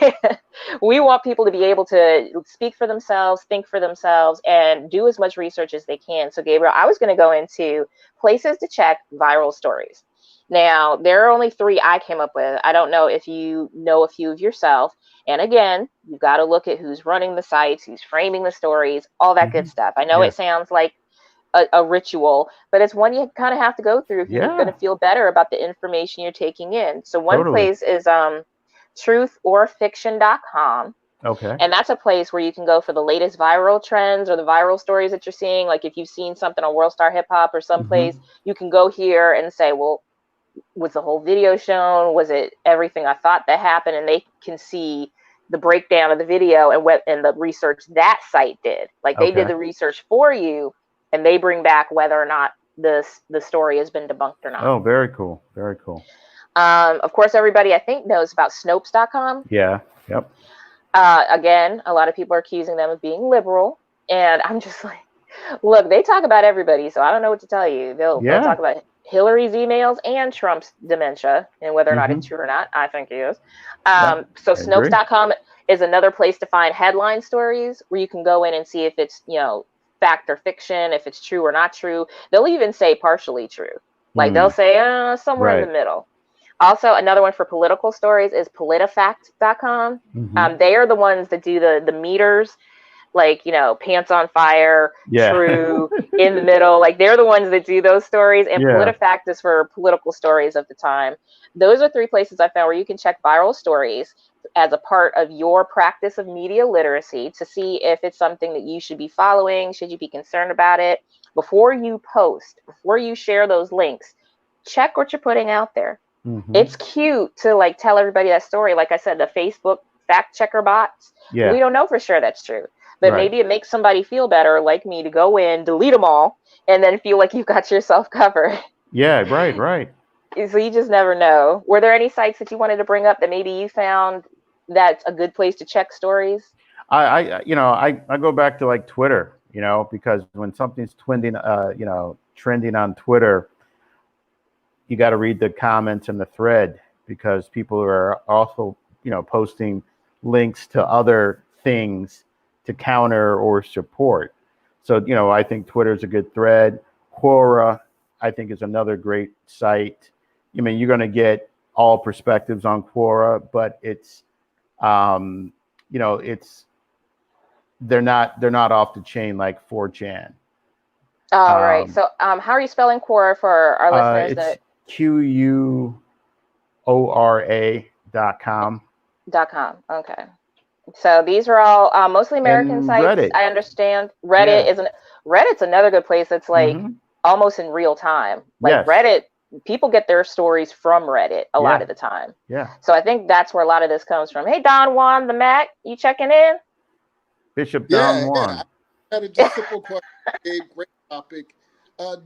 [SPEAKER 2] We want people to be able to speak for themselves, think for themselves, and do as much research as they can. So, Gabriel, I was going to go into places to check viral stories. Now, there are only 3 I came up with. I don't know if you know a few of yourself. And again, you've got to look at who's running the sites, who's framing the stories, all that good stuff. I know it sounds like a ritual, but it's one you kind of have to go through if you're going to feel better about the information you're taking in. So one place is truthaurfiction.com.
[SPEAKER 1] Okay.
[SPEAKER 2] And that's a place where you can go for the latest viral trends or the viral stories that you're seeing. Like if you've seen something on World Star Hip Hop or someplace, you can go here and say, well, was the whole video shown? Was it everything I thought that happened? And they can see the breakdown of the video and the research that site did. Like they did the research for you, and they bring back whether or not the story has been debunked or not.
[SPEAKER 1] Oh, very cool. Very cool.
[SPEAKER 2] Of course, everybody I think knows about Snopes.com.
[SPEAKER 1] Yeah. Yep.
[SPEAKER 2] Again, a lot of people are accusing them of being liberal. And I'm just like, look, they talk about everybody, so I don't know what to tell you. They'll talk about Hillary's emails and Trump's dementia and whether or not it's true or not. I think he is. So Snopes.com is another place to find headline stories where you can go in and see if it's, fact or fiction, if it's true or not true. They'll even say partially true. Like they'll say somewhere in the middle. Also, another one for political stories is politifact.com. They are the ones that do the meters, like, pants on fire, true, in the middle. Like they're the ones that do those stories. And PolitiFact is for political stories of the time. Those are 3 places I found where you can check viral stories as a part of your practice of media literacy to see if it's something that you should be following, should you be concerned about it. Before you post, before you share those links, check what you're putting out there. It's cute to like tell everybody that story. Like I said, the Facebook fact checker bots, we don't know for sure that's true. But maybe it makes somebody feel better, like me, to go in, delete them all, and then feel like you've got yourself covered.
[SPEAKER 1] Yeah, right.
[SPEAKER 2] So you just never know. Were there any sites that you wanted to bring up that maybe you found that's a good place to check stories?
[SPEAKER 1] I go back to like Twitter, because when something's trending on Twitter, you got to read the comments in the thread because people are also, posting links to other things to counter or support. So, I think Twitter is a good thread. Quora, I think, is another great site. I mean, you're going to get all perspectives on Quora, but it's, they're not off the chain like 4chan.
[SPEAKER 2] All right. So, how are you spelling Quora for our listeners?
[SPEAKER 1] It's QUORA.com.
[SPEAKER 2] .com. Okay. So these are all mostly American sites.
[SPEAKER 1] Reddit.
[SPEAKER 2] I understand. Reddit's another good place. It's like almost in real time. Like Reddit, people get their stories from Reddit a lot of the time.
[SPEAKER 1] Yeah.
[SPEAKER 2] So I think that's where a lot of this comes from. Hey, Don Juan, the Mac, you checking in?
[SPEAKER 1] Bishop Don Juan.
[SPEAKER 3] I had a just simple question. Gabe, great topic.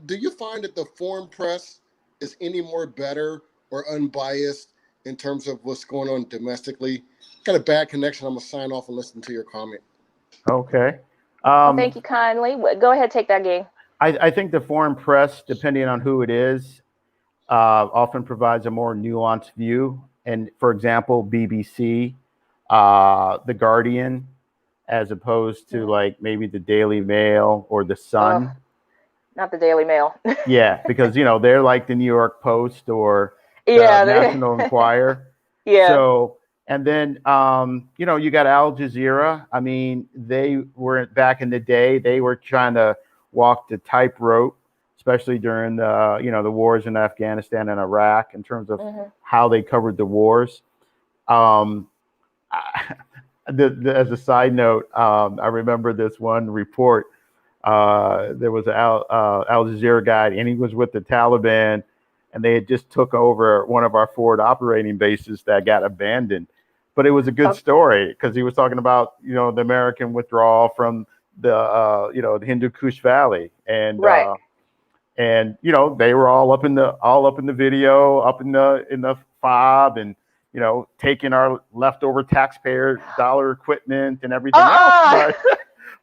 [SPEAKER 3] Do you find that the foreign press is any more better or unbiased in terms of what's going on domestically? Got a bad connection. I'm gonna sign off and listen to your comment.
[SPEAKER 1] Okay.
[SPEAKER 2] Thank you kindly. Go ahead, take that, Gabe.
[SPEAKER 1] I think the foreign press, depending on who it is, often provides a more nuanced view. And for example, BBC, The Guardian, as opposed to like maybe the Daily Mail or the Sun.
[SPEAKER 2] Not the Daily Mail.
[SPEAKER 1] Yeah, because they're like the New York Post or the National Enquirer.
[SPEAKER 2] Yeah.
[SPEAKER 1] So, and then you got Al Jazeera. I mean, they were back in the day. They were trying to walk the tightrope, especially during the wars in Afghanistan and Iraq, in terms of how they covered the wars. Um, as a side note, I remember this one report. There was an Al Jazeera guy, and he was with the Taliban, and they had just took over one of our forward operating bases that got abandoned. But it was a good story because he was talking about the American withdrawal from the Hindu Kush Valley, and they were all up in the video, up in the fob, and taking our leftover taxpayer dollar equipment and everything else.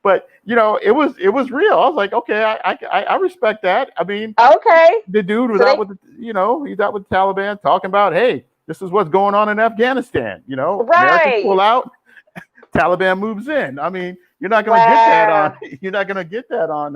[SPEAKER 1] But it was real. I was like, okay, I respect that. I mean, the dude was he's out with the Taliban talking about, hey, this is what's going on in Afghanistan. Americans pull out, Taliban moves in. I mean, you're not going to get that on. You're not going to get that on.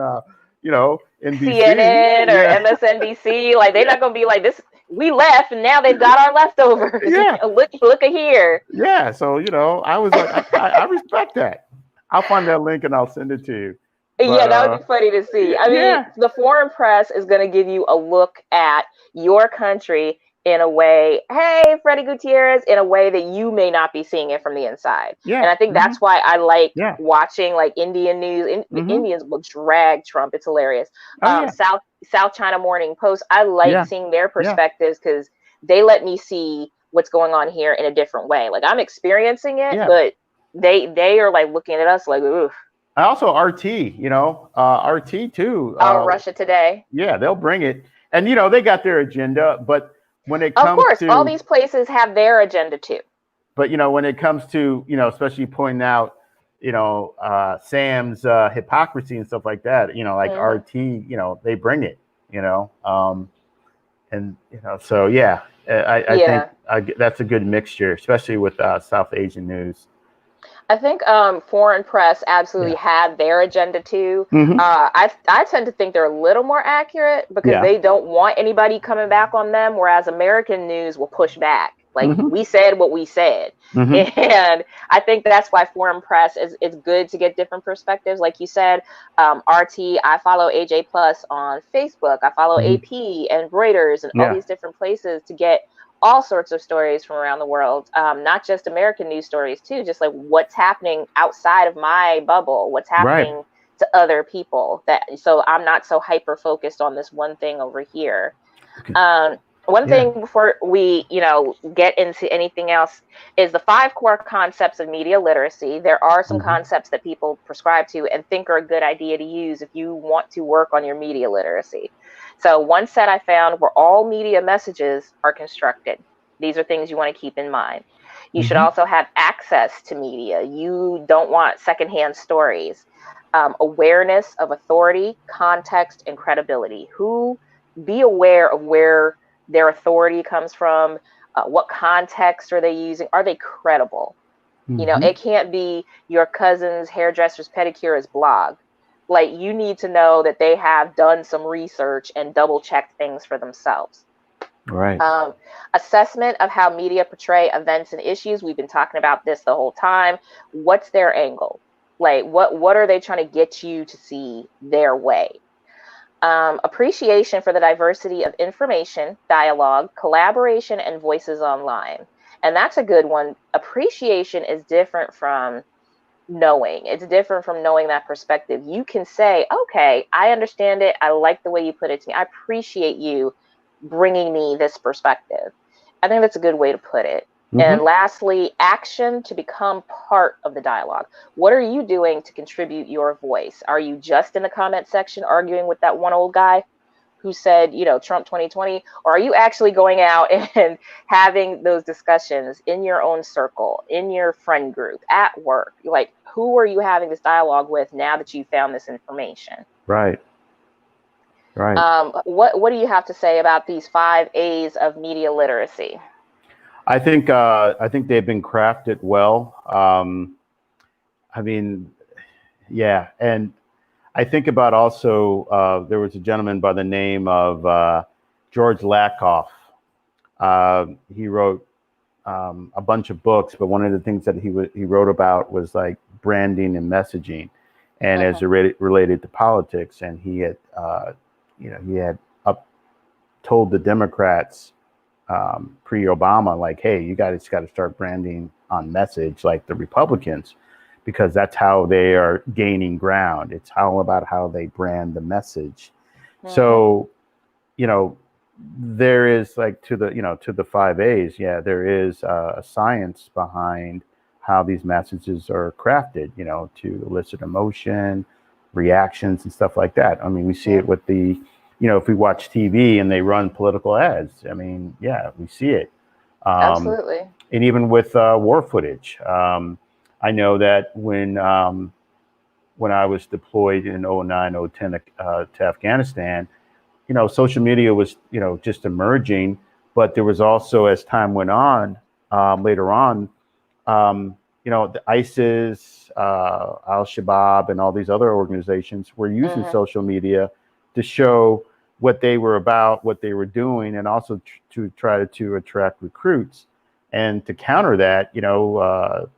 [SPEAKER 1] NBC.
[SPEAKER 2] CNN or MSNBC. Like, they're not going to be like this. We left, and now they've got our leftovers.
[SPEAKER 1] Yeah.
[SPEAKER 2] look at here.
[SPEAKER 1] Yeah. So I was like, I respect that. I'll find that link and I'll send it to you.
[SPEAKER 2] But, that would be funny to see. I mean, the foreign press is going to give you a look at your country in a way, hey, Freddie Gutierrez, in a way that you may not be seeing it from the inside. Yeah. And I think that's why I like watching like Indian news. The Indians will drag Trump. It's hilarious. South China Morning Post. I like seeing their perspectives because they let me see what's going on here in a different way. Like, I'm experiencing it, but they are like looking at us like, oof.
[SPEAKER 1] Also RT, RT too.
[SPEAKER 2] Russia Today.
[SPEAKER 1] Yeah, they'll bring it. And, they got their agenda, but when it comes to... Of course,
[SPEAKER 2] all these places have their agenda too.
[SPEAKER 1] But, when it comes to, especially pointing out, Sam's hypocrisy and stuff like that, like RT, they bring it, so, yeah, I think that's a good mixture, especially with South Asian news.
[SPEAKER 2] I think foreign press absolutely had their agenda too. I tend to think they're a little more accurate because they don't want anybody coming back on them, whereas American news will push back. Like, we said what we said. And I think that's why foreign press it's good to get different perspectives. Like you said, RT, I follow AJ Plus on Facebook. I follow AP and Reuters and all these different places to get all sorts of stories from around the world, not just American news stories too, just like what's happening outside of my bubble, what's happening to other people, so I'm not so hyper focused on this one thing over here. One thing before we, get into anything else is the 5 core concepts of media literacy. There are some concepts that people prescribe to and think are a good idea to use if you want to work on your media literacy. So one set I found where all media messages are constructed. These are things you want to keep in mind. You should also have access to media. You don't want secondhand stories. Awareness of authority, context, and credibility. Be aware of where their authority comes from. What context are they using? Are they credible? It can't be your cousin's hairdresser's pedicurist blog. Like, you need to know that they have done some research and double checked things for themselves.
[SPEAKER 1] Right.
[SPEAKER 2] Assessment of how media portray events and issues. We've been talking about this the whole time. What's their angle? Like, what are they trying to get you to see their way? Appreciation for the diversity of information, dialogue, collaboration, and voices online. And that's a good one. Appreciation is different from knowing. It's different from knowing that perspective. You can say, okay, I understand it. I like the way you put it to me. I appreciate you bringing me this perspective. I think that's a good way to put it. And lastly, action to become part of the dialogue. What are you doing to contribute your voice? Are you just in the comment section arguing with that one old guy who said, Trump 2020? Or are you actually going out and having those discussions in your own circle, in your friend group, at work? Like, who are you having this dialogue with now that you found this information?
[SPEAKER 1] Right.
[SPEAKER 2] What do you have to say about these 5 A's of media literacy?
[SPEAKER 1] I think they've been crafted well. And I think about also there was a gentleman by the name of George Lakoff. He wrote a bunch of books, but one of the things that he wrote about was like branding and messaging, and as it related to politics. And he had he had told the Democrats pre-Obama, like, hey, you guys got to start branding on message like the Republicans, because that's how they are gaining ground. It's all about how they brand the message. So, there is, like, to the 5 A's, there is a science behind how these messages are crafted, to elicit emotion, reactions, and stuff like that. I mean, we see it with the, if we watch TV and they run political ads, I mean, we see it.
[SPEAKER 2] Absolutely.
[SPEAKER 1] And even with war footage. I know that when I was deployed in 09, 010 to Afghanistan, social media was, just emerging, but there was also, as time went on, later on, the ISIS, Al-Shabaab, and all these other organizations were using social media to show what they were about, what they were doing, and also to try to attract recruits. And to counter that, the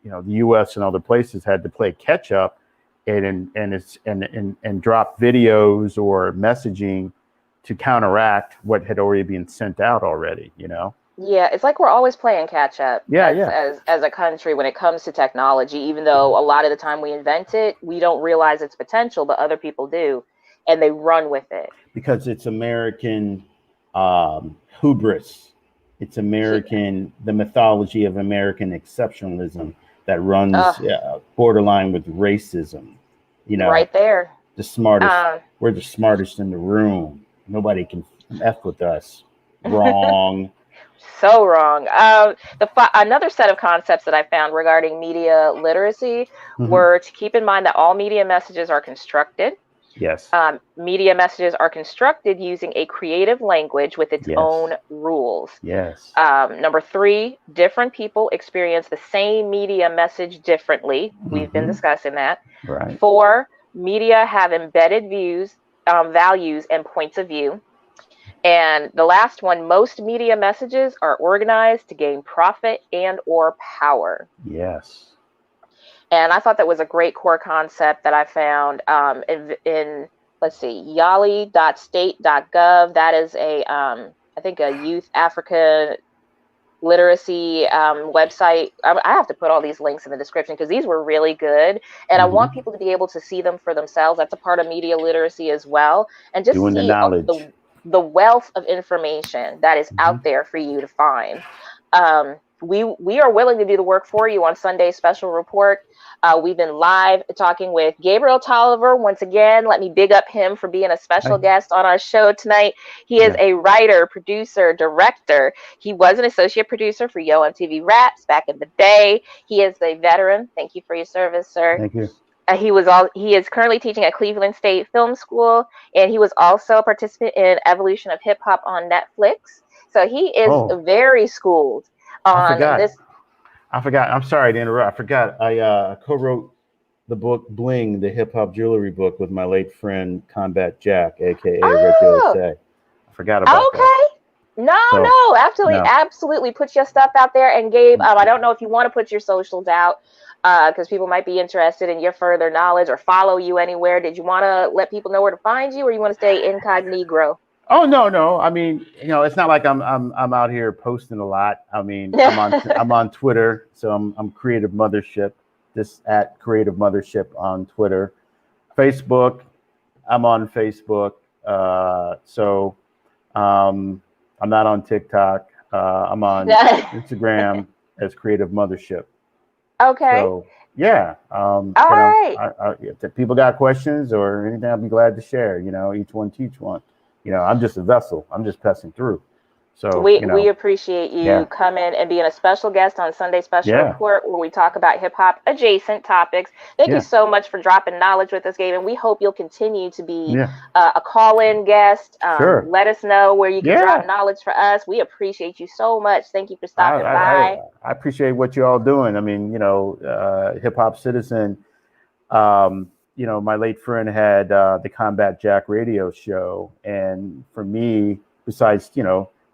[SPEAKER 1] U.S. and other places had to play catch up and drop videos or messaging to counteract what had already been sent out already.
[SPEAKER 2] Yeah, it's like we're always playing catch up as a country when it comes to technology, even though a lot of the time we invent it, we don't realize its potential, but other people do, and they run with it.
[SPEAKER 1] Because it's American hubris. It's American, the mythology of American exceptionalism that runs borderline with racism.
[SPEAKER 2] Right there.
[SPEAKER 1] The smartest, we're the smartest in the room. Nobody can F with us. Wrong.
[SPEAKER 2] So wrong. Another set of concepts that I found regarding media literacy were to keep in mind that all media messages are constructed.
[SPEAKER 1] Yes.
[SPEAKER 2] Media messages are constructed using a creative language with its own rules.
[SPEAKER 1] Yes.
[SPEAKER 2] Number 3, different people experience the same media message differently. We've been discussing that.
[SPEAKER 1] Right.
[SPEAKER 2] 4, media have embedded views, values, and points of view. And the last one, most media messages are organized to gain profit and or power.
[SPEAKER 1] Yes.
[SPEAKER 2] And I thought that was a great core concept that I found in let's see, yali.state.gov. That is I think a youth Africa literacy website. I have to put all these links in the description because these were really good. And I want people to be able to see them for themselves. That's a part of media literacy as well. And just
[SPEAKER 1] doing
[SPEAKER 2] see
[SPEAKER 1] the knowledge.
[SPEAKER 2] The wealth of information that is out there for you to find. We are willing to do the work for you on Sunday Special Report. We've been live talking with Gabriel Tolliver. Once again, let me big up him for being a special guest on our show tonight. He is a writer, producer, director. He was an associate producer for Yo MTV Raps back in the day. He is a veteran. Thank you for your service, sir.
[SPEAKER 1] Thank you.
[SPEAKER 2] He is currently teaching at Cleveland State Film School, and he was also a participant in Evolution of Hip Hop on Netflix. So he is very schooled on this.
[SPEAKER 1] I forgot. I'm sorry to interrupt. I forgot. I co-wrote the book Bling, the hip hop jewelry book, with my late friend Combat Jack, aka Reggie Osei. I forgot about that.
[SPEAKER 2] No, absolutely. Put your stuff out there. And Gabe, I don't know if you want to put your socials out because people might be interested in your further knowledge or follow you anywhere. Did you want to let people know where to find you, or you want to stay incognito?
[SPEAKER 1] Oh no. I mean, it's not like I'm out here posting a lot. I mean, I'm on Twitter, so I'm Creative Mothership, just at Creative Mothership on Twitter. Facebook, I'm on Facebook. So I'm not on TikTok. I'm on Instagram as Creative Mothership.
[SPEAKER 2] Okay.
[SPEAKER 1] So yeah.
[SPEAKER 2] All right.
[SPEAKER 1] If people got questions or anything, I'll be glad to share. Each one teach one. I'm just a vessel. I'm just passing through. So
[SPEAKER 2] we appreciate you coming and being a special guest on Sunday Special Report, where we talk about hip hop adjacent topics. Thank you so much for dropping knowledge with us, Gabe, and we hope you'll continue to be a call-in guest.
[SPEAKER 1] Sure.
[SPEAKER 2] Let us know where you can drop knowledge for us. We appreciate you so much. Thank you for stopping by.
[SPEAKER 1] I appreciate what you're all doing. I mean, HipHopCitizen. My late friend had the Combat Jack radio show, and for me, besides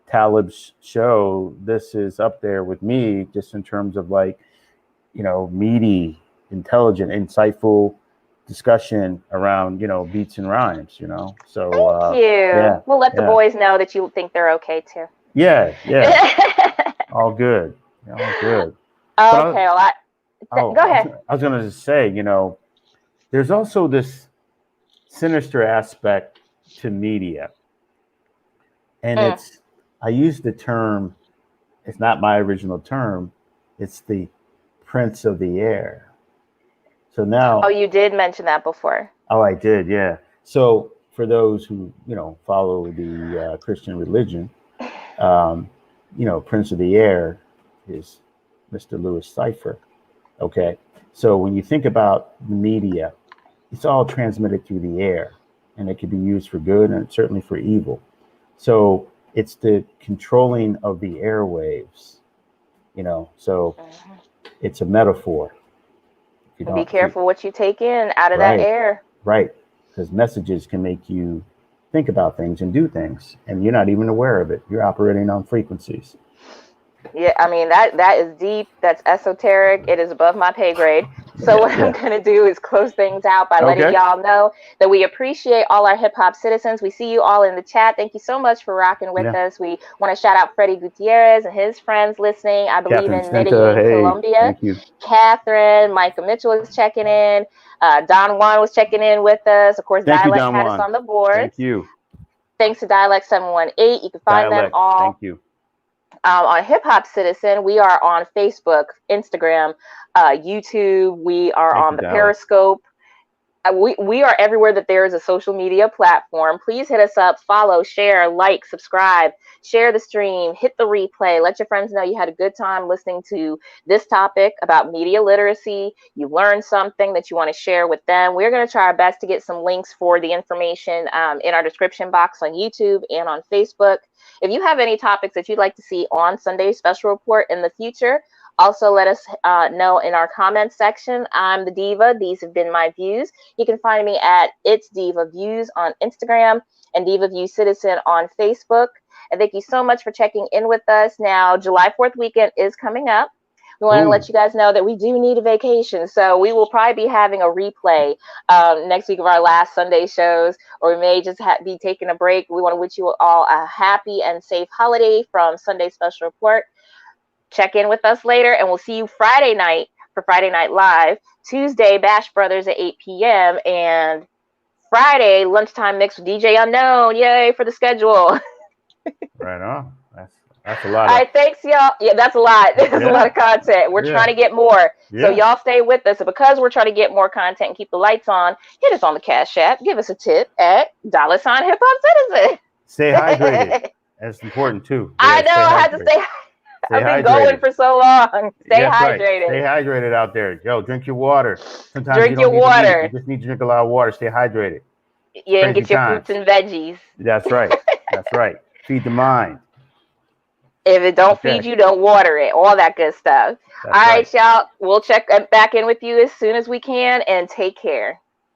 [SPEAKER 1] Talib's show, this is up there with me just in terms of meaty, intelligent, insightful discussion around, beats and rhymes, So
[SPEAKER 2] Thank you.
[SPEAKER 1] yeah,
[SPEAKER 2] We'll let the
[SPEAKER 1] yeah.
[SPEAKER 2] boys know that you think they're okay too.
[SPEAKER 1] Yeah. All good. All good.
[SPEAKER 2] Okay, go ahead.
[SPEAKER 1] I was going to say, there's also this sinister aspect to media. And I use the term, it's not my original term, it's the prince of the air. So now.
[SPEAKER 2] Oh, you did mention that before.
[SPEAKER 1] Oh, I did, yeah. So for those who, follow the Christian religion, Prince of the Air is Mr. Louis Cypher. Okay. So when you think about the media, it's all transmitted through the air, and it can be used for good and certainly for evil. So it's the controlling of the airwaves, so it's a metaphor.
[SPEAKER 2] Be careful what you take in out of that air.
[SPEAKER 1] Right. Because messages can make you think about things and do things, and you're not even aware of it. You're operating on frequencies.
[SPEAKER 2] Yeah, I mean, that is deep. That's esoteric. It is above my pay grade. So what I'm going to do is close things out by letting y'all know that we appreciate all our hip hop citizens. We see you all in the chat. Thank you so much for rocking with us. We want to shout out Freddie Gutierrez and his friends listening. I believe in Medellin, Colombia.
[SPEAKER 1] Thank you.
[SPEAKER 2] Catherine, Micah Mitchell is checking in. Don Juan was checking in with us. Of course, Dialect had us on the board.
[SPEAKER 1] Thank you.
[SPEAKER 2] Thanks to Dialect 718. You can find them all.
[SPEAKER 1] Thank you.
[SPEAKER 2] On HipHopCitizen, we are on Facebook, Instagram, YouTube. We are on the Periscope. We are everywhere that there is a social media platform. Please hit us up, follow, share, like, subscribe, share the stream, hit the replay. Let your friends know you had a good time listening to this topic about media literacy. You learned something that you want to share with them. We're going to try our best to get some links for the information in our description box on YouTube and on Facebook. If you have any topics that you'd like to see on Sunday's Special Report in the future, also let us know in our comments section. I'm the Diva. These have been my views. You can find me at It's Diva Views on Instagram and Diva View Citizen on Facebook. And thank you so much for checking in with us. Now, July 4th weekend is coming up. We want to let you guys know that we do need a vacation. So we will probably be having a replay next week of our last Sunday shows, or we may just be taking a break. We want to wish you all a happy and safe holiday from Sunday Special Report. Check in with us later, and we'll see you Friday night for Friday Night Live, Tuesday Bash Brothers at 8 p.m., and Friday lunchtime mix with DJ Unknown. Yay for the schedule.
[SPEAKER 1] Right on. That's a lot.
[SPEAKER 2] All right, thanks, y'all. Yeah, that's a lot. That's a lot of content. We're trying to get more. So y'all stay with us. And because we're trying to get more content and keep the lights on, hit us on the Cash App. Give us a tip at $HipHopCitizen.
[SPEAKER 1] Stay hydrated. That's important, too.
[SPEAKER 2] I know. I had to stay I've been going for so long. Stay hydrated.
[SPEAKER 1] Right. Stay hydrated out there. Yo, drink your water. Sometimes
[SPEAKER 2] drink your water.
[SPEAKER 1] You just need to drink a lot of water. Stay hydrated.
[SPEAKER 2] Yeah, and get your fruits and veggies.
[SPEAKER 1] That's right. That's right. Feed the mind.
[SPEAKER 2] If it don't feed you, don't water it. All that good stuff. All right, y'all. We'll check back in with you as soon as we can, and take care.